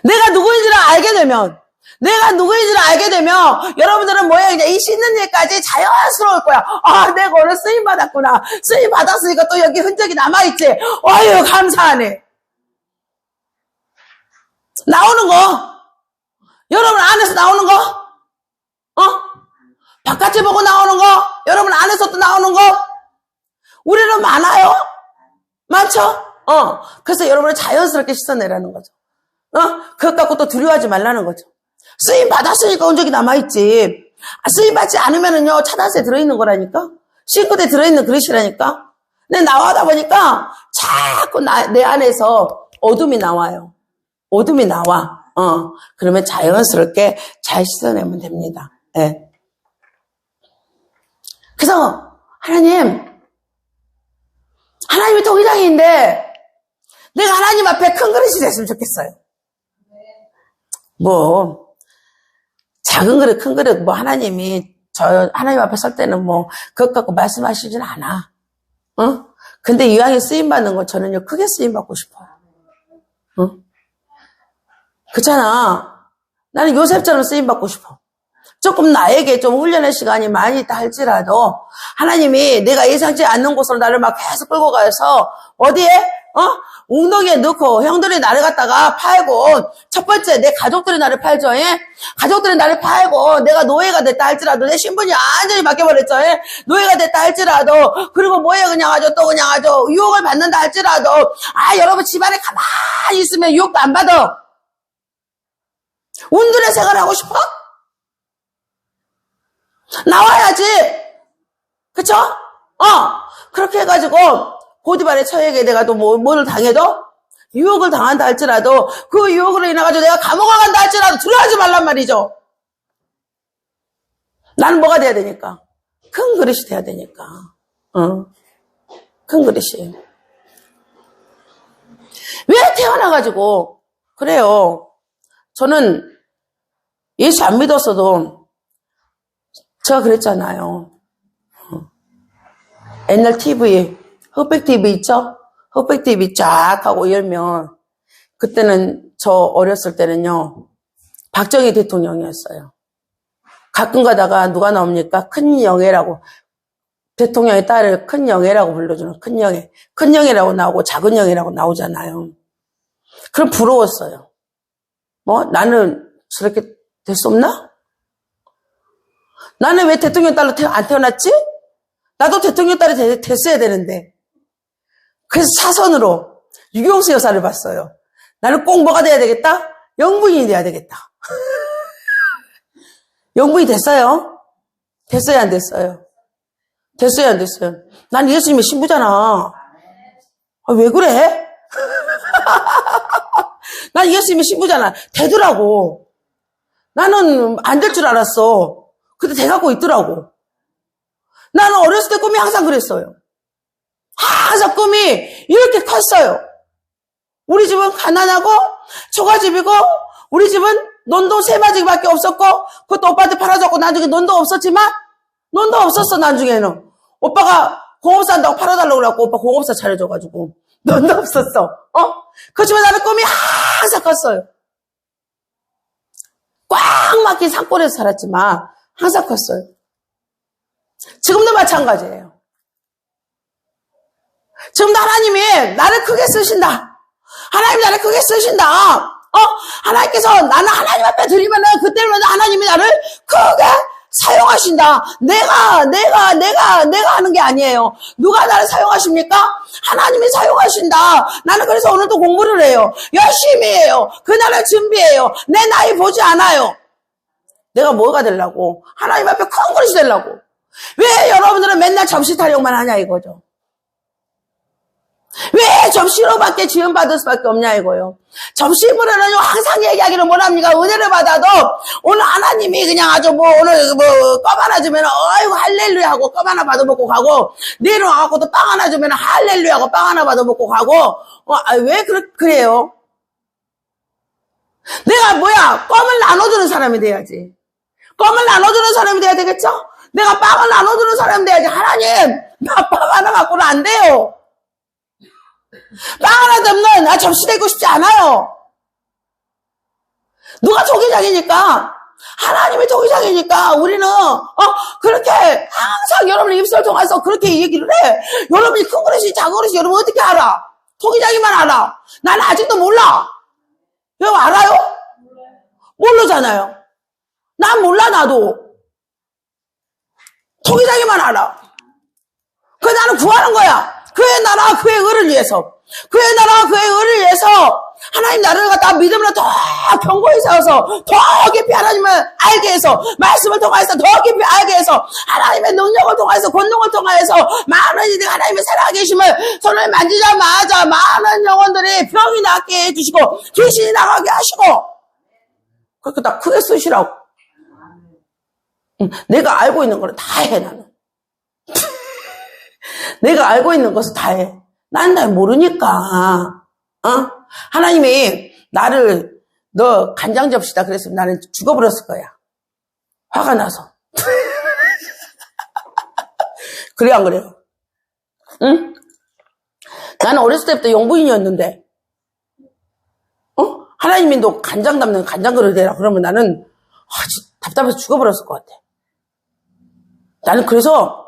내가 누구인지를 알게 되면, 여러분들은 뭐예요? 이제 이 씻는 일까지 자연스러울 거야. 아, 내가 오늘 쓰임받았구나. 쓰임받았으니까 또 여기 흔적이 남아있지. 어휴, 감사하네. 나오는 거. 여러분 안에서 나오는 거. 바깥에 보고 나오는 거. 여러분 안에서도 나오는 거. 우리는 많아요? 많죠? 그래서 여러분을 자연스럽게 씻어내라는 거죠. 그것 갖고 또 두려워하지 말라는 거죠. 쓰임 받았으니까 흔적이 남아있지. 쓰임 받지 않으면은요, 차단세에 들어있는 거라니까? 싱크대에 들어있는 그릇이라니까? 근데 나와다 보니까 자꾸 내 안에서 어둠이 나와요. 어둠이 나와. 그러면 자연스럽게 잘 씻어내면 됩니다. 네. 그래서, 하나님이 통일장인데, 내가 하나님 앞에 큰 그릇이 됐으면 좋겠어요. 작은 그릇, 큰 그릇, 하나님이, 하나님 앞에 설 때는 그것 갖고 말씀하시진 않아. 근데 이왕에 쓰임받는 거 저는요, 크게 쓰임받고 싶어요. 그렇잖아. 나는 요셉처럼 쓰임받고 싶어. 조금 나에게 좀 훈련의 시간이 많이 있다 할지라도, 하나님이 내가 예상치 않는 곳으로 나를 막 계속 끌고 가서, 어디에? 웅덩이에 넣고 형들이 나를 갖다가 팔고, 첫 번째 내 가족들이 나를 팔죠. 예? 가족들이 나를 팔고 내가 노예가 됐다 할지라도 내 신분이 완전히 바뀌어버렸죠. 예? 노예가 됐다 할지라도, 그리고 그냥 아주 유혹을 받는다 할지라도, 여러분 집안에 가만히 있으면 유혹도 안 받아. 운둔의 생활하고 싶어? 나와야지. 그쵸? 그렇게 해가지고 고디발의 처에게 내가 또 뭐를 당해도, 유혹을 당한다 할지라도, 그 유혹으로 인해가지고 내가 감옥을 간다 할지라도 두려워하지 말란 말이죠. 나는 뭐가 돼야 되니까? 큰 그릇이 돼야 되니까. 큰 그릇이. 왜 태어나가지고, 그래요. 저는 예수 안 믿었어도, 제가 그랬잖아요. 옛날 TV, 흑백 TV 있죠? 흑백 TV 쫙 하고 열면, 그때는 저 어렸을 때는요, 박정희 대통령이었어요. 가끔 가다가 누가 나옵니까? 큰 영예라고, 대통령의 딸을 큰 영예라고 불러주는 큰 영예. 큰 영예라고 나오고 작은 영예라고 나오잖아요. 그럼 부러웠어요. 나는 저렇게 될 수 없나? 나는 왜 대통령 딸로 안 태어났지? 나도 대통령 딸이 됐어야 되는데. 그래서 사선으로 유경수 여사를 봤어요. 나는 꼭 뭐가 돼야 되겠다? 영부인이 돼야 되겠다. 영부인이 됐어요? 됐어요, 안 됐어요? 됐어요, 안 됐어요? 난 예수님의 신부잖아. 왜 그래? 난 예수님의 신부잖아. 되더라고. 나는 안 될 줄 알았어. 근데 돼갖고 있더라고. 나는 어렸을 때 꿈이 항상 그랬어요. 항상 꿈이 이렇게 컸어요. 우리 집은 가난하고 초가집이고, 우리 집은 논도 3마디밖에 없었고, 그것도 오빠한테 팔아줬고, 나중에 논도 없었지만, 논도 없었어, 나중에는. 오빠가 공업사 한다고 팔아달라고 그래갖고, 오빠 공업사 차려줘가지고, 돈도 없었어. 그렇지만 나는 꿈이 항상 컸어요. 꽉 막힌 산골에서 살았지만 항상 컸어요. 지금도 마찬가지예요. 지금도 하나님이 나를 크게 쓰신다. 하나님이 나를 크게 쓰신다. 하나님께서 나는 하나님 앞에 드리면은 그때마다 하나님이 나를 크게 사용하신다. 내가 하는 게 아니에요. 누가 나를 사용하십니까? 하나님이 사용하신다. 나는 그래서 오늘도 공부를 해요. 열심히 해요. 그날을 준비해요. 내 나이 보지 않아요. 내가 뭐가 되려고? 하나님 앞에 큰 그릇이 되려고. 왜 여러분들은 맨날 접시 타령만 하냐 이거죠. 왜 접시로밖에 지음받을 수밖에 없냐 이거요. 접시물에는 항상 얘기하기를 뭐랍니까? 은혜를 받아도 오늘 하나님이 그냥 아주 오늘 껌 하나 주면 어이구 할렐루야 하고 껌 하나 받아먹고 가고, 내일 와갖고 또 빵 하나 주면 할렐루야 하고 빵 하나 받아먹고 가고. 왜 그래요? 내가 껌을 나눠주는 사람이 돼야지. 껌을 나눠주는 사람이 돼야 되겠죠? 내가 빵을 나눠주는 사람이 돼야지. 하나님, 나 빵 하나 갖고는 안 돼요. 빵 하나 잡는 나 접시 되고 싶지 않아요. 누가 토기장이니까, 하나님이 토기장이니까 우리는 그렇게 항상 여러분의 입술 통해서 그렇게 얘기를 해. 여러분이 큰 그릇이 작은 그릇이 여러분 어떻게 알아? 토기장이만 알아. 나는 아직도 몰라. 여러분 알아요? 모르잖아요. 난 몰라. 나도 토기장이만 알아. 그래서 나는 구하는 거야. 그의 나라 그의 의를 위해서, 그의 나라 그의 의를 위해서 하나님 나라를 갖다 믿음으로 더 견고히 세워서 더 깊이 하나님을 알게 해서, 말씀을 통해서 더 깊이 알게 해서, 하나님의 능력을 통해서, 권능을 통해서 많은 이들이 하나님의 살아 계심을 손을 만지자마자 많은 영혼들이 병이 낫게 해주시고 귀신이 나가게 하시고, 그렇게 다 크게 쓰시라고. 내가 알고 있는 걸 다 해. 나는 내가 알고 있는 것을 다 해. 난 날 모르니까. 하나님이 나를 너 간장 접시다 그랬으면 나는 죽어버렸을 거야. 화가 나서. 그래 안 그래요? 응? 나는 어렸을 때부터 영부인이었는데 하나님이 너 간장 담는 간장 그릇 되라 그러면 나는 답답해서 죽어버렸을 것 같아. 나는 그래서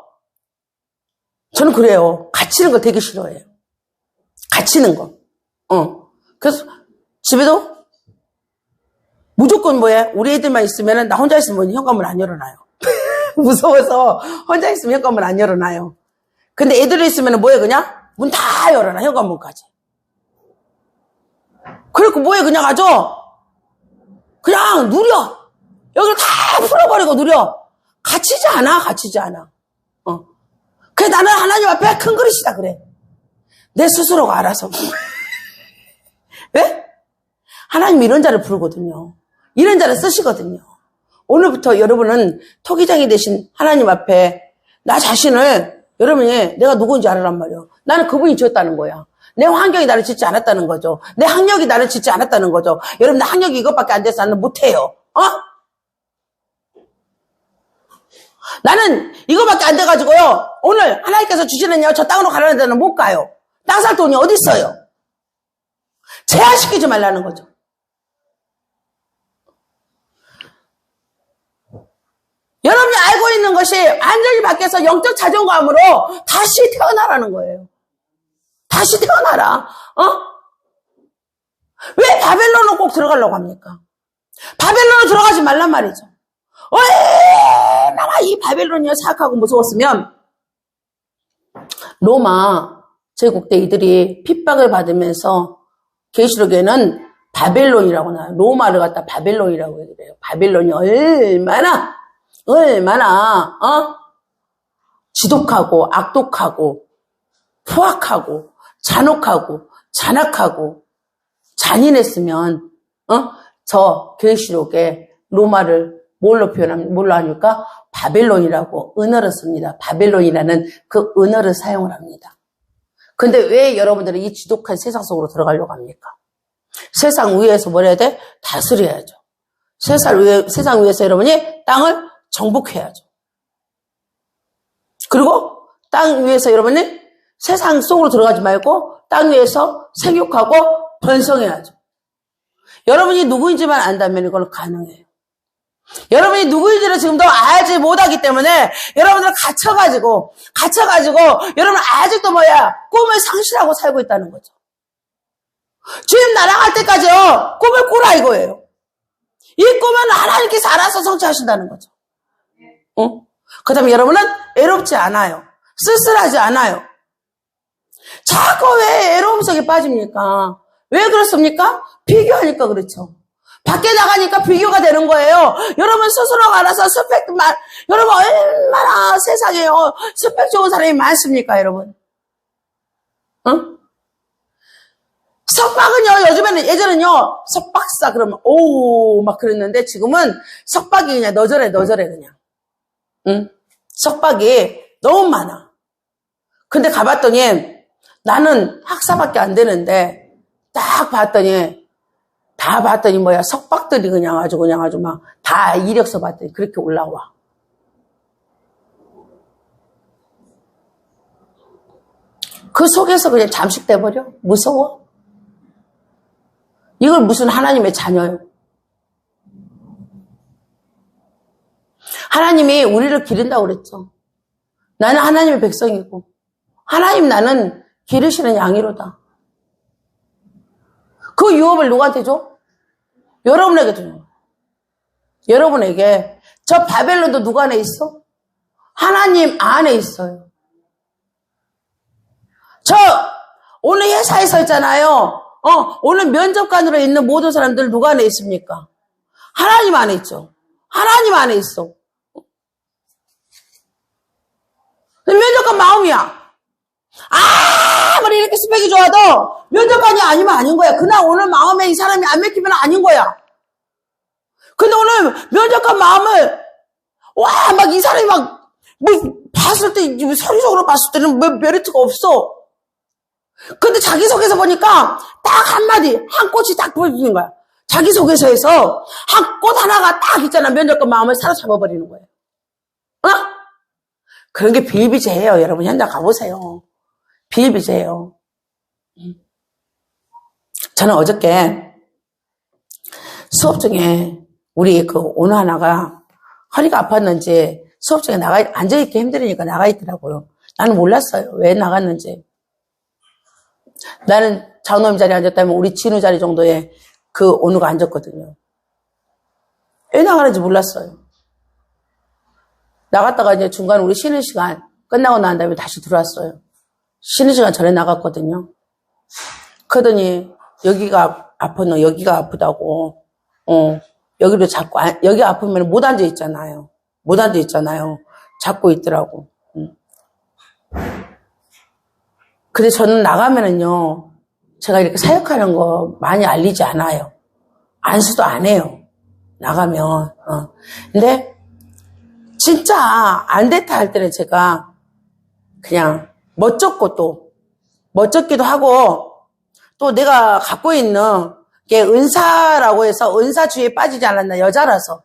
저는 그래요. 갇히는 거 되게 싫어해요. 갇히는 거. 그래서 집에도 무조건 우리 애들만 있으면, 나 혼자 있으면 현관문 안 열어놔요. 무서워서 혼자 있으면 현관문 안 열어놔요. 근데 애들이 있으면 그냥 문 다 열어놔. 현관문까지. 그리고 그냥 가죠. 그냥 누려. 여기를 다 풀어버리고 누려. 갇히지 않아. 그래, 나는 하나님 앞에 큰 그릇이다, 그래. 내 스스로가 알아서. 왜? 하나님 이런 자를 부르거든요. 이런 자를 쓰시거든요. 오늘부터 여러분은 토기장이 되신 하나님 앞에 나 자신을, 여러분이 내가 누구인지 알아란 말이에요. 나는 그분이 지었다는 거야. 내 환경이 나를 짓지 않았다는 거죠. 내 학력이 나를 짓지 않았다는 거죠. 여러분, 나 학력이 이것밖에 안 돼서 나는 못해요. 나는 이거밖에 안 돼가지고요. 오늘 하나님께서 주시는 저 땅으로 가라는 데는 못 가요. 땅 살 돈이 어디 있어요? 제한시키지 말라는 거죠. 여러분이 알고 있는 것이 완전히 밖에서 영적 자존감으로 다시 태어나라는 거예요. 다시 태어나라. 왜 바벨론을 꼭 들어가려고 합니까? 바벨론을 들어가지 말란 말이죠. 얼마나 이 바벨론이 사악하고 무서웠으면 로마 제국 때 이들이 핍박을 받으면서 계시록에는 바벨론이라고 나와요. 로마를 갖다 바벨론이라고 얘기해요. 바벨론이 얼마나 지독하고 악독하고 포악하고 잔혹하고 잔악하고 잔인했으면 저 계시록에 로마를 뭘로 하니까 바벨론이라고 은어를 씁니다. 바벨론이라는 그 은어를 사용을 합니다. 근데 왜 여러분들은 이 지독한 세상 속으로 들어가려고 합니까? 세상 위에서 뭘 해야 돼? 다스려야죠. 세상 위에서 여러분이 땅을 정복해야죠. 그리고 땅 위에서 여러분이 세상 속으로 들어가지 말고 땅 위에서 생육하고 번성해야죠. 여러분이 누구인지만 안다면 이건 가능해요. 여러분이 누구인지를 지금도 알지 못하기 때문에 여러분들은 갇혀가지고 여러분 아직도 꿈을 상실하고 살고 있다는 거죠. 주님 날아갈 때까지요 꿈을 꾸라 이거예요. 이 꿈은 하나님께서 알아서 성취하신다는 거죠. 그 다음에 여러분은 애롭지 않아요. 쓸쓸하지 않아요. 자꾸 왜 애로움 속에 빠집니까? 왜 그렇습니까? 비교하니까 그렇죠. 밖에 나가니까 비교가 되는 거예요. 여러분 스스로가 알아서 여러분 얼마나 세상에 스펙 좋은 사람이 많습니까, 여러분? 응? 석박은요, 요즘에는 예전은요, 석박사 그러면 막 그랬는데 지금은 석박이 그냥 너저래 그냥. 응? 석박이 너무 많아. 근데 가봤더니 나는 학사밖에 안 되는데 딱 봤더니 석박들이 그냥 아주 막 다 이력서 봤더니 그렇게 올라와. 그 속에서 그냥 잠식돼버려? 무서워? 이걸 무슨 하나님의 자녀요? 하나님이 우리를 기른다고 그랬죠. 나는 하나님의 백성이고 하나님 나는 기르시는 양이로다. 그 유업을 누구한테 줘? 여러분에게 줘요. 여러분에게. 저 바벨론도 누구 안에 있어? 하나님 안에 있어요. 저 오늘 회사에서 있잖아요. 오늘 면접관으로 있는 모든 사람들 누구 안에 있습니까? 하나님 안에 있죠. 하나님 안에 있어. 면접관 마음이야. 아무리 이렇게 스펙이 좋아도 면접관이 아니면 아닌 거야. 그날 오늘 마음에 이 사람이 안 맥히면 아닌 거야. 근데 오늘 면접관 마음을 막 이 사람이 봤을 때 서류적으로 봤을 때는 메리트가 없어. 근데 자기소개서 보니까 딱 한마디 한 꽃이 딱 보여주는 거야. 자기소개서에서 한 꽃 하나가 딱 있잖아. 면접관 마음을 사로잡아버리는 거예요. 그런 게 비일비재해요. 여러분 현장 가보세요. 비일비재해요. 저는 어저께 수업 중에 우리 오너 하나가 허리가 아팠는지 수업 중에 앉아있기 힘들으니까 나가 있더라고요. 나는 몰랐어요. 왜 나갔는지. 나는 장로님 자리에 앉았다면 우리 진우 자리 정도에 그 오너가 앉았거든요. 왜 나가는지 몰랐어요. 나갔다가 이제 중간에 우리 쉬는 시간 끝나고 난 다음에 다시 들어왔어요. 쉬는 시간 전에 나갔거든요. 그러더니 여기가 아팠노, 여기가 아프다고. 여기를 잡고, 여기 아프면 못 앉아있잖아요. 잡고 있더라고. 근데 저는 나가면은요, 제가 이렇게 사역하는 거 많이 알리지 않아요. 안수도 안 해요. 나가면. 근데 진짜 안 됐다 할 때는 제가 그냥 멋졌기도 하고 또 내가 갖고 있는 게 은사라고 해서 은사주의에 빠지지 않았나, 여자라서.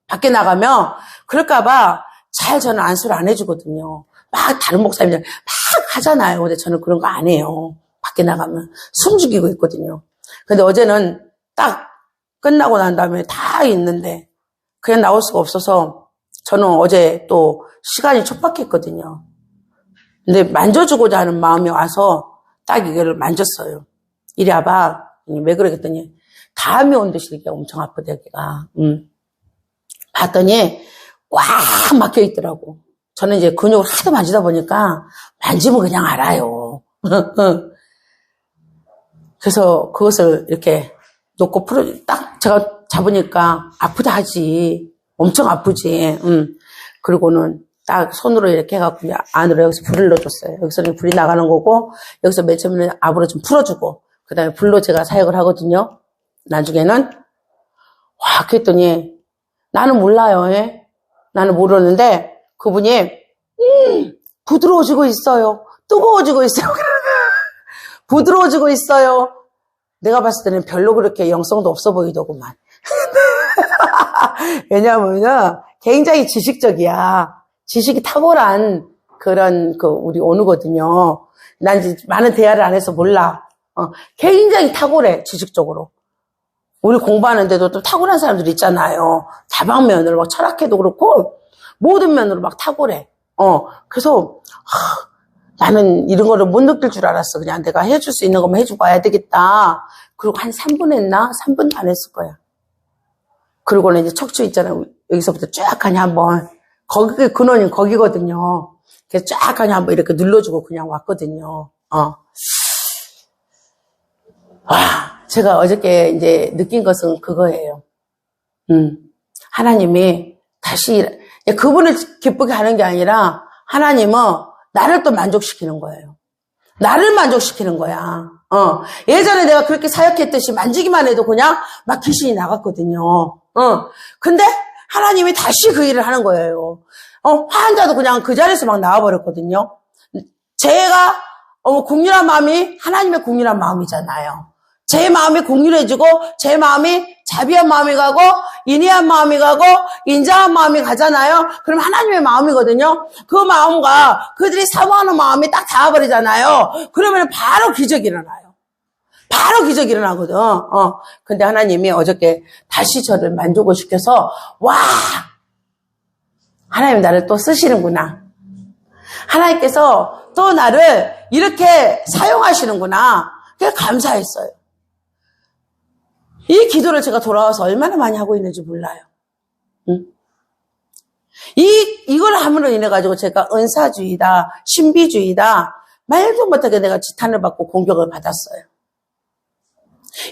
밖에 나가면 그럴까봐 잘 저는 안수를 안 해주거든요. 막 다른 목사님들 막 하잖아요. 근데 저는 그런 거 안 해요. 밖에 나가면 숨죽이고 있거든요. 근데 어제는 딱 끝나고 난 다음에 다 있는데 그냥 나올 수가 없어서 저는 어제 또 시간이 촉박했거든요. 근데 만져주고자 하는 마음이 와서 딱 이거를 만졌어요. 이리 와봐. 왜 그러겠더니 담이 온 듯이 이렇게 엄청 아프다 여기가. 봤더니 꽉 막혀 있더라고. 저는 이제 근육을 하도 만지다 보니까 만지면 그냥 알아요. 그래서 그것을 이렇게 놓고 딱 제가 잡으니까 아프다 하지. 엄청 아프지. 그리고는 딱 손으로 이렇게 해갖고 안으로 여기서 불을 넣어줬어요. 여기서는 불이 나가는 거고 여기서 맨 처음에는 압으로 좀 풀어주고 그 다음에 불로 제가 사역을 하거든요. 나중에는 와 그랬더니 나는 몰라요. 예? 나는 모르는데 그분이 부드러워지고 있어요. 뜨거워지고 있어요. 부드러워지고 있어요. 내가 봤을 때는 별로 그렇게 영성도 없어 보이더구만. 왜냐하면 굉장히 지식적이야. 지식이 탁월한 그런 우리 오누거든요. 난 이제 많은 대화를 안 해서 몰라. 굉장히 탁월해, 지식적으로. 우리 공부하는데도 또 탁월한 사람들 있잖아요. 다방면으로 막 철학해도 그렇고, 모든 면으로 막 탁월해. 그래서, 나는 이런 거를 못 느낄 줄 알았어. 그냥 내가 해줄 수 있는 거면 해주고 와야 되겠다. 그리고 한 3분 했나? 3분도 안 했을 거야. 그리고는 이제 척추 있잖아요. 여기서부터 쫙 가냐 한번. 거기 근원이 거기거든요. 그래서 쫙 가냐 한번 이렇게 눌러주고 그냥 왔거든요. 제가 어저께 이제 느낀 것은 그거예요. 하나님이 다시 그분을 기쁘게 하는 게 아니라 하나님은 나를 또 만족시키는 거예요. 나를 만족시키는 거야. 예전에 내가 그렇게 사역했듯이 만지기만 해도 그냥 막 귀신이 나갔거든요. 근데 하나님이 다시 그 일을 하는 거예요. 환자도 그냥 그 자리에서 막 나와버렸거든요. 제가 국률한 마음이 하나님의 국률한 마음이잖아요. 제 마음이 국률해지고 제 마음이 자비한 마음이 가고 인의한 마음이 가고 인자한 마음이 가잖아요. 그럼 하나님의 마음이거든요. 그 마음과 그들이 사모하는 마음이 딱 닿아버리잖아요. 그러면 바로 기적이 일어나요. 바로 기적이 일어나거든. 근데 하나님이 어저께 다시 저를 만족을 시켜서 와, 하나님 나를 또 쓰시는구나. 하나님께서 또 나를 이렇게 사용하시는구나. 그래서 감사했어요. 이 기도를 제가 돌아와서 얼마나 많이 하고 있는지 몰라요. 이걸 함으로 인해가지고 제가 은사주의다, 신비주의다, 말도 못하게 내가 지탄을 받고 공격을 받았어요.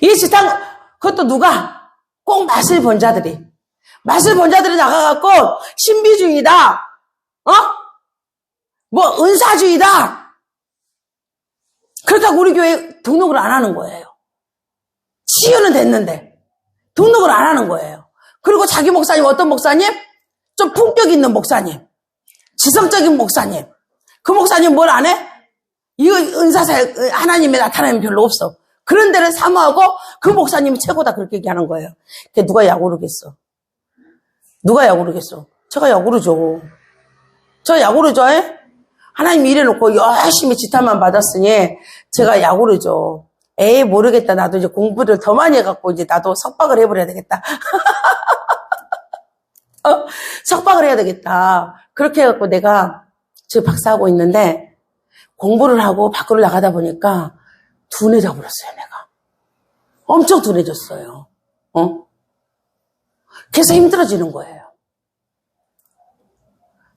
이 지탄, 그것도 누가? 꼭 맛을 본 자들이 나가갖고, 신비주의다, 은사주의다. 그렇다고 우리 교회 등록을 안 하는 거예요. 치유는 됐는데 등록을 안 하는 거예요. 그리고 자기 목사님, 어떤 목사님? 좀 품격 있는 목사님, 지성적인 목사님. 그 목사님 뭘 안 해? 이거 은사사역 하나님의 나타남이 별로 없어. 그런 데를 사모하고 그 목사님이 최고다 그렇게 얘기하는 거예요. 그게 누가 야구르겠어? 누가 야구르겠어? 제가 야구르죠. 저 야구르죠? 하나님이 이래놓고 열심히 지탄만 받았으니 제가 야구르죠. 에이 모르겠다. 나도 이제 공부를 더 많이 해갖고 이제 나도 석박을 해버려야 되겠다. 석박을 해야 되겠다. 그렇게 해갖고 내가 지금 박사하고 있는데 공부를 하고 밖으로 나가다 보니까 둔해져 버렸어요. 내가 엄청 둔해졌어요. 그래서 힘들어지는 거예요.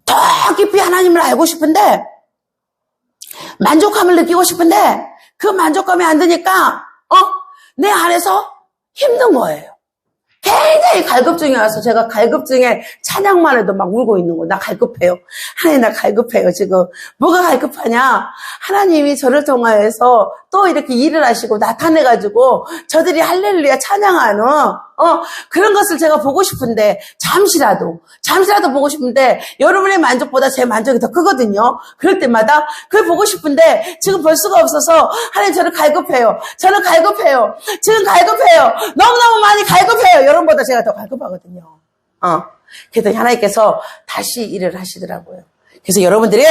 더 깊이 하나님을 알고 싶은데 만족감을 느끼고 싶은데 그 만족감이 안 드니까 내 안에서 힘든 거예요. 굉장히 갈급증이 와서 제가 갈급증에 찬양만 해도 막 울고 있는 거예요. 나 갈급해요. 하나님 나 갈급해요. 지금 뭐가 갈급하냐. 하나님이 저를 통하여서 또 이렇게 일을 하시고 나타내가지고 저들이 할렐루야 찬양하는 그런 것을 제가 보고 싶은데 잠시라도 보고 싶은데 여러분의 만족보다 제 만족이 더 크거든요. 그럴 때마다 그걸 보고 싶은데 지금 볼 수가 없어서 하나님 저를 갈급해요. 저는 갈급해요. 지금 갈급해요. 너무너무 많이 갈급해요. 여러분보다 제가 더 갈급하거든요. 그래서 하나님께서 다시 일을 하시더라고요. 그래서 여러분들이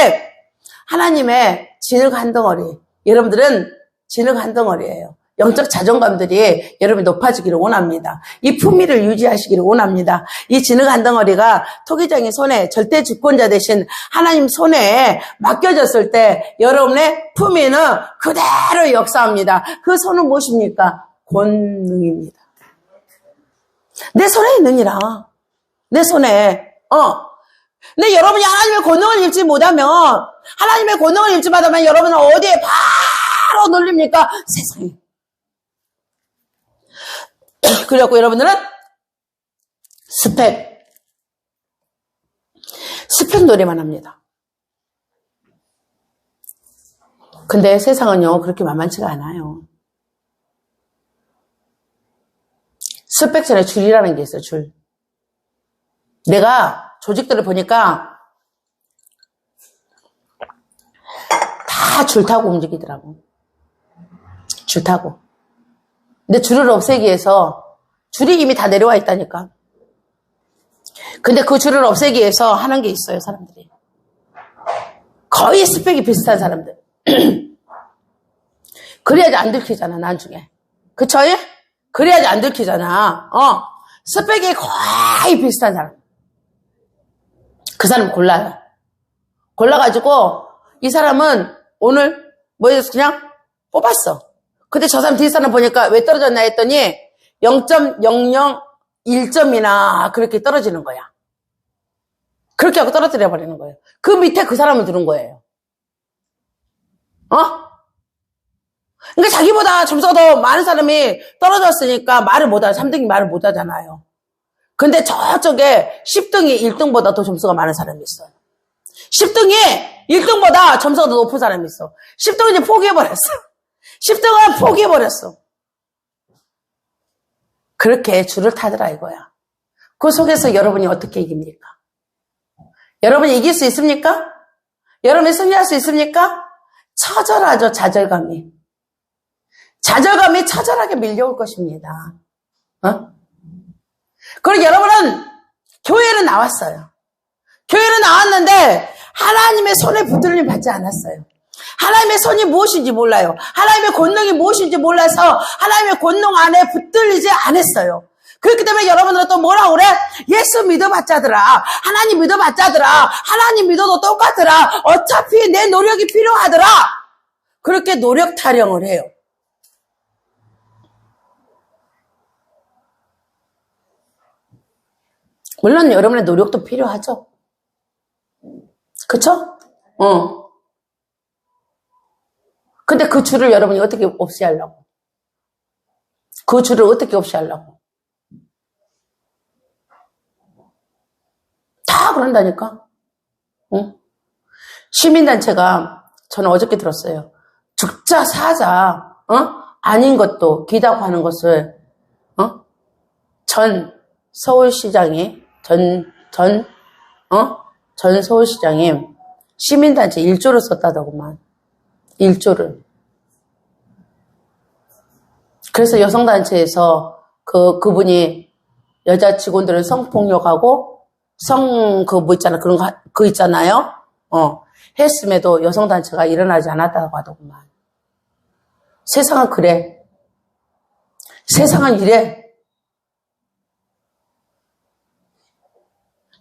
하나님의 진흙 한 덩어리, 여러분들은 진흙 한 덩어리예요. 영적 자존감들이 여러분이 높아지기를 원합니다. 이 품위를 유지하시기를 원합니다. 이 진흙 한 덩어리가 토기장의 손에 절대 주권자 되신 하나님 손에 맡겨졌을 때 여러분의 품위는 그대로 역사합니다. 그 손은 무엇입니까? 권능입니다. 내 손에 있느니라. 내 손에. 근데 여러분이 하나님의 권능을 입지 못하면, 하나님의 권능을 입지 못하면 여러분은 어디에 바로 놀립니까? 세상에. 그래갖고 여러분들은 스펙 노래만 합니다. 근데 세상은요, 그렇게 만만치가 않아요. 스펙 전에 줄이라는 게 있어요, 줄. 내가 조직들을 보니까 다 줄 타고 움직이더라고. 줄 타고. 근데 줄을 없애기 위해서 줄이 이미 다 내려와 있다니까. 근데 그 줄을 없애기 위해서 하는 게 있어요, 사람들이. 거의 스펙이 비슷한 사람들. 그래야지 안 들키잖아, 나중에. 그쵸? 그래야지 안 들키잖아. 스펙이 거의 비슷한 사람. 그 사람 골라요. 골라가지고, 이 사람은 오늘, 그냥 뽑았어. 근데 저 사람 뒷사람 보니까 왜 떨어졌나 했더니, 0.001점이나 그렇게 떨어지는 거야. 그렇게 하고 떨어뜨려 버리는 거예요. 그 밑에 그 사람을 두는 거예요. 그러니까 자기보다 점수가 더 많은 사람이 떨어졌으니까 말을 못하죠. 3등이 말을 못하잖아요. 근데 저쪽에 10등이 1등보다 더 점수가 많은 사람이 있어요. 10등이 1등보다 점수가 더 높은 사람이 있어. 10등은 이제 포기해버렸어. 10등은 포기해버렸어. 그렇게 줄을 타더라 이거야. 그 속에서 여러분이 어떻게 이깁니까? 여러분이 이길 수 있습니까? 여러분이 승리할 수 있습니까? 처절하죠, 좌절감이. 좌절감이 처절하게 밀려올 것입니다. 그리고 여러분은 교회는 나왔어요. 교회는 나왔는데 하나님의 손에 붙들림 받지 않았어요. 하나님의 손이 무엇인지 몰라요. 하나님의 권능이 무엇인지 몰라서 하나님의 권능 안에 붙들리지 않았어요. 그렇기 때문에 여러분들은 또 뭐라고 그래? 예수 믿어봤자더라. 하나님 믿어봤자더라. 하나님 믿어도 똑같더라. 어차피 내 노력이 필요하더라. 그렇게 노력 타령을 해요. 물론 여러분의 노력도 필요하죠. 그쵸? 근데 그 줄을 여러분이 어떻게 없이 하려고? 그 줄을 어떻게 없이 하려고? 다 그런다니까? 시민단체가 저는 어저께 들었어요. 죽자 사자, 아닌 것도 기다고 하는 것을, 전 서울시장이, 전 서울시장이 시민단체 1조를 썼다더구만. 1조를. 그래서 여성단체에서 그분이 여자 직원들을 성폭력하고 그런 거 있잖아요. 했음에도 여성단체가 일어나지 않았다고 하더구만. 세상은 그래. 세상은 이래.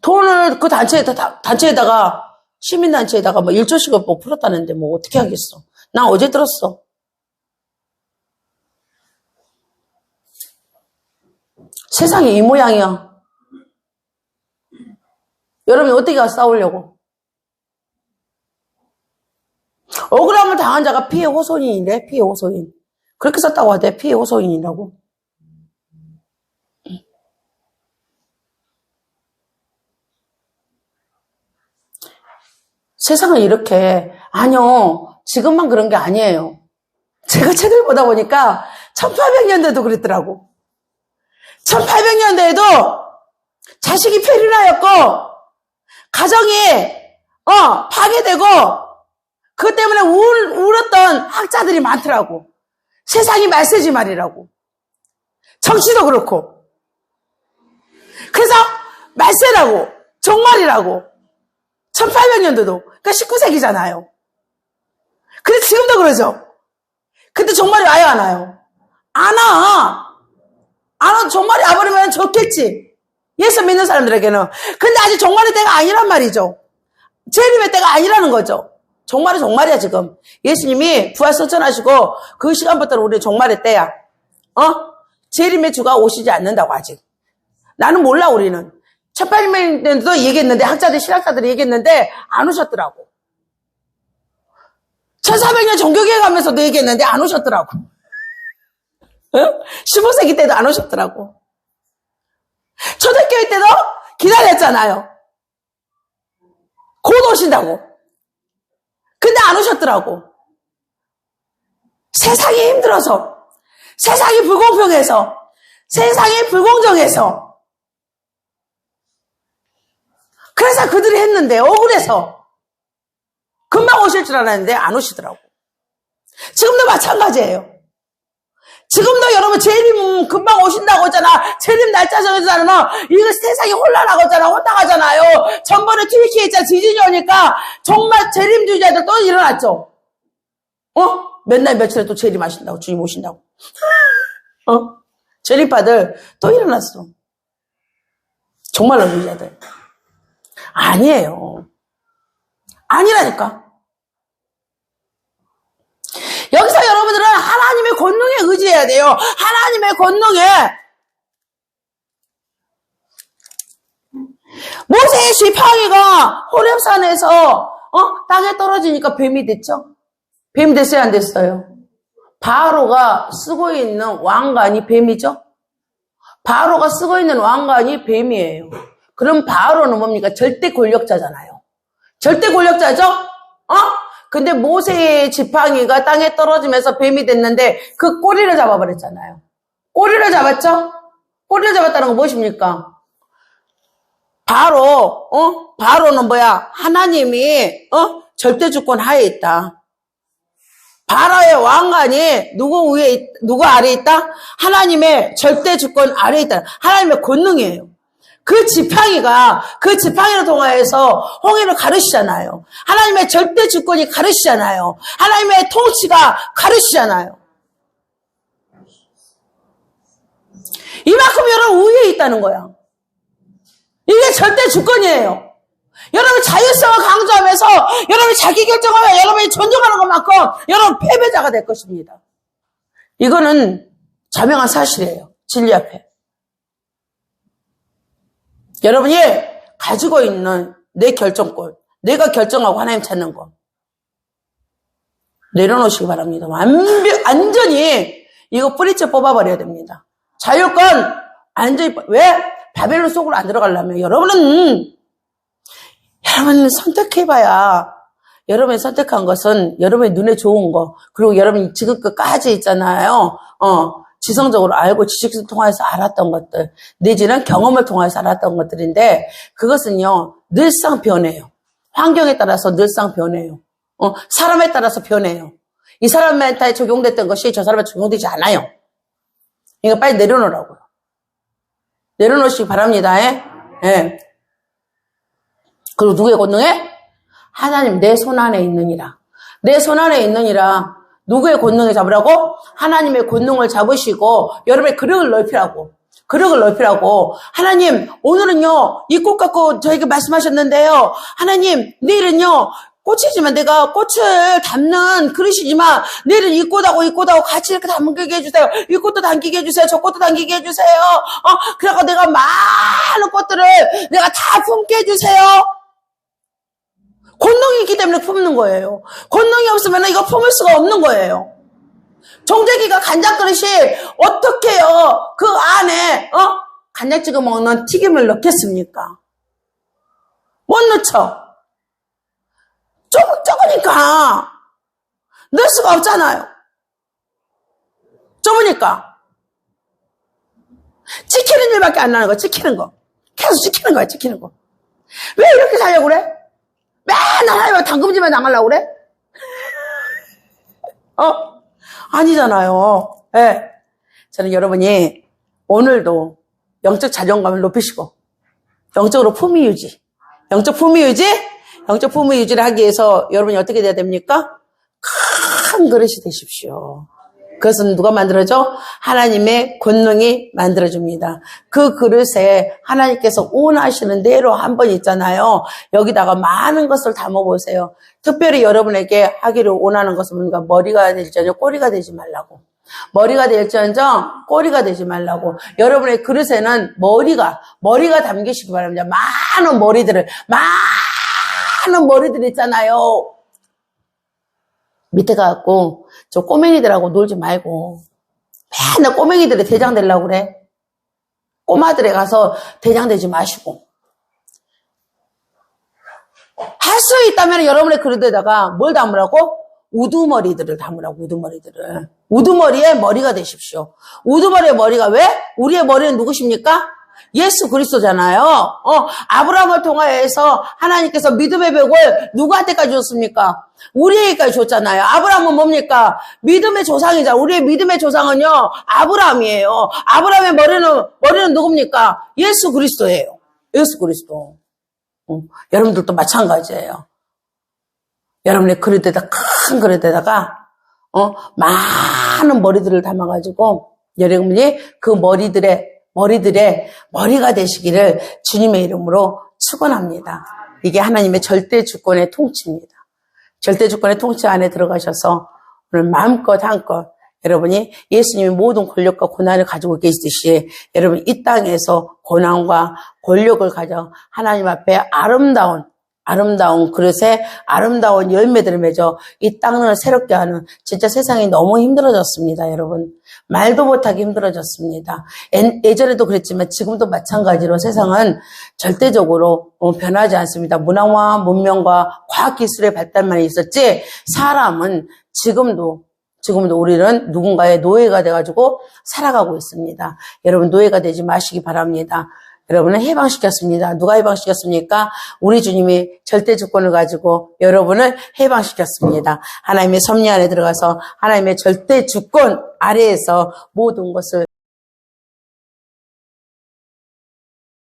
돈을 그 단체에다가, 시민단체에다가 1조씩을 뭐 풀었다는데 뭐 어떻게 하겠어. 나 어제 들었어. 세상이 이 모양이야. 여러분이 어떻게 가서 싸우려고? 억울함을 당한 자가 피해 호소인이래, 피해 호소인. 그렇게 썼다고 하대, 피해 호소인이라고. 세상은 이렇게, 아니요, 지금만 그런 게 아니에요. 제가 책을 보다 보니까 1800년대도 그랬더라고. 1800년대에도 자식이 폐륜하였고, 가정이, 파괴되고, 그것 때문에 울었던 학자들이 많더라고. 세상이 말세지 말이라고. 정치도 그렇고. 그래서 말세라고, 정말이라고. 1800년대도. 그러니까 19세기잖아요. 근데 지금도 그러죠. 근데 정말이 와요, 안 와요? 안 와. 안 와. 정말이 와버리면 좋겠지. 예수 믿는 사람들에게는. 근데 아직 정말의 때가 아니란 말이죠. 재림의 때가 아니라는 거죠. 정말은 정말이야, 지금. 예수님이 부활 선천하시고 그 시간부터는 우리 정말의 때야. 재림의 주가 오시지 않는다고 아직. 나는 몰라, 우리는. 1800년대도 얘기했는데, 학자들, 신학자들이 얘기했는데, 안 오셨더라고. 1400년 종교개혁 하면서도 얘기했는데, 안 오셨더라고. 15세기 때도 안 오셨더라고. 초대교회 때도 기다렸잖아요. 곧 오신다고. 근데 안 오셨더라고. 세상이 힘들어서, 세상이 불공평해서, 세상이 불공정해서, 그래서 그들이 했는데 억울해서 금방 오실 줄 알았는데 안 오시더라고. 지금도 마찬가지예요. 지금도 여러분 재림 금방 오신다고 했잖아. 재림 날짜 정해서는 이거 세상이 혼란하잖아요. 전번에 튀르키예 있잖아. 지진이 오니까 정말 재림주의자들 또 일어났죠. 몇 날 며칠에 또 재림하신다고, 주님 오신다고. 재림파들 또 일어났어. 정말로 주의자들. 아니에요. 아니라니까. 여기서 여러분들은 하나님의 권능에 의지해야 돼요. 하나님의 권능에. 모세의 지팡이가 호렙산에서 땅에 떨어지니까 뱀이 됐죠? 뱀이 됐어요, 안 됐어요? 바로가 쓰고 있는 왕관이 뱀이죠? 바로가 쓰고 있는 왕관이 뱀이에요. 그럼 바로는 뭡니까? 절대 권력자잖아요. 절대 권력자죠? 근데 모세의 지팡이가 땅에 떨어지면서 뱀이 됐는데 그 꼬리를 잡아버렸잖아요. 꼬리를 잡았죠? 꼬리를 잡았다는 건 무엇입니까? 바로는 뭐야? 하나님이 절대 주권 하에 있다. 바로의 왕관이 누구 아래에 있다? 하나님의 절대 주권 아래에 있다. 하나님의 권능이에요. 그 지팡이를 통하여서 홍해를 가르치잖아요. 하나님의 절대 주권이 가르치잖아요. 하나님의 통치가 가르치잖아요. 이만큼 여러분 우위에 있다는 거야. 이게 절대 주권이에요. 여러분 자율성을 강조하면서 여러분이 자기 결정하면 여러분이 존중하는 것만큼 여러분 패배자가 될 것입니다. 이거는 자명한 사실이에요. 진리 앞에. 여러분이 가지고 있는 내 결정권, 내가 결정하고 하나님 찾는 거 내려놓으시기 바랍니다. 완전히 이거 뿌리째 뽑아버려야 됩니다. 자율권 완전히 왜? 바벨론 속으로 안 들어가려면 여러분은 선택해봐야 여러분이 선택한 것은 여러분의 눈에 좋은 거 그리고 여러분이 지금까지 있잖아요. 지성적으로 알고 지식을 통해서 알았던 것들 내지는 경험을 통해서 알았던 것들인데 그것은요 늘상 변해요. 환경에 따라서 늘상 변해요. 사람에 따라서 변해요. 이 사람한테 적용됐던 것이 저 사람한테 적용되지 않아요. 그러니까 빨리 내려놓으라고요. 내려놓으시기 바랍니다. 예. 그리고 누구의 권능에? 하나님 내 손 안에 있느니라. 내 손 안에 있느니라. 누구의 권능을 잡으라고? 하나님의 권능을 잡으시고 여러분의 그릇을 넓히라고. 하나님 오늘은요 이 꽃 갖고 저에게 말씀하셨는데요. 하나님 내일은요 꽃이지만 내가 꽃을 담는 그릇이지만 내일은 이 꽃하고 같이 이렇게 담기게 해주세요. 이 꽃도 담기게 해주세요. 저 꽃도 담기게 해주세요. 그래서 내가 많은 꽃들을 내가 다 품게 해주세요. 권능이 있기 때문에 품는 거예요. 권능이 없으면 이거 품을 수가 없는 거예요. 종재기가 간장 그릇이 어떻게요? 그 안에 간장 찍어 먹는 튀김을 넣겠습니까? 못 넣죠. 좁으니까 넣을 수가 없잖아요. 좁으니까 지키는 일밖에 안 나는 거. 지키는 거. 계속 지키는 거야. 지키는 거. 왜 이렇게 살려고 그래? 맨날 하려고 당금질만 당하려고 그래? 아니잖아요. 네. 저는 여러분이 오늘도 영적 자존감을 높이시고 영적으로 품위 유지. 영적 품위 유지를 하기 위해서 여러분이 어떻게 돼야 됩니까? 큰 그릇이 되십시오. 그것은 누가 만들어줘? 하나님의 권능이 만들어줍니다. 그 그릇에 하나님께서 원하시는 대로 한 번 있잖아요. 여기다가 많은 것을 담아보세요. 특별히 여러분에게 하기를 원하는 것은 뭔가 머리가 될지언정 꼬리가 되지 말라고. 머리가 될지언정 꼬리가 되지 말라고. 여러분의 그릇에는 머리가 담기시기 바랍니다. 많은 머리들 있잖아요. 밑에 가갖고 저 꼬맹이들하고 놀지 말고 맨날 꼬맹이들의 대장 되려고 그래. 꼬마들에 가서 대장 되지 마시고 할 수 있다면 여러분의 그릇에다가 뭘 담으라고? 우두머리들을 담으라고. 우두머리에 머리가 되십시오. 우두머리의 머리가 왜? 우리의 머리는 누구십니까? 예수 그리스도잖아요. 아브라함을 통하여서 하나님께서 믿음의 벽을 누구한테까지 줬습니까? 우리에게까지 줬잖아요. 아브라함은 뭡니까? 믿음의 조상이잖아. 우리의 믿음의 조상은요, 아브라함이에요. 아브라함의 머리는 누굽니까? 예수 그리스도예요. 예수 그리스도. 여러분들도 마찬가지예요. 여러분의 그릇에다, 큰 그릇에다가, 많은 머리들을 담아가지고, 여러분이 그 머리들의 머리가 되시기를 주님의 이름으로 축원합니다. 이게 하나님의 절대 주권의 통치입니다. 절대 주권의 통치 안에 들어가셔서 오늘 마음껏 한껏 여러분이 예수님이 모든 권력과 고난을 가지고 계시듯이 여러분 이 땅에서 고난과 권력을 가져 하나님 앞에 아름다운 그릇에 아름다운 열매들을 맺어 이 땅을 새롭게 하는 진짜 세상이 너무 힘들어졌습니다, 여러분. 말도 못하게 힘들어졌습니다. 예전에도 그랬지만 지금도 마찬가지로 세상은 절대적으로 변하지 않습니다. 문화와 문명과 과학기술의 발달만 있었지 사람은 지금도 우리는 누군가의 노예가 돼가지고 살아가고 있습니다. 여러분 노예가 되지 마시기 바랍니다. 여러분을 해방시켰습니다. 누가 해방시켰습니까? 우리 주님이 절대 주권을 가지고 여러분을 해방시켰습니다. 하나님의 섭리 안에 들어가서 하나님의 절대 주권 아래에서 모든 것을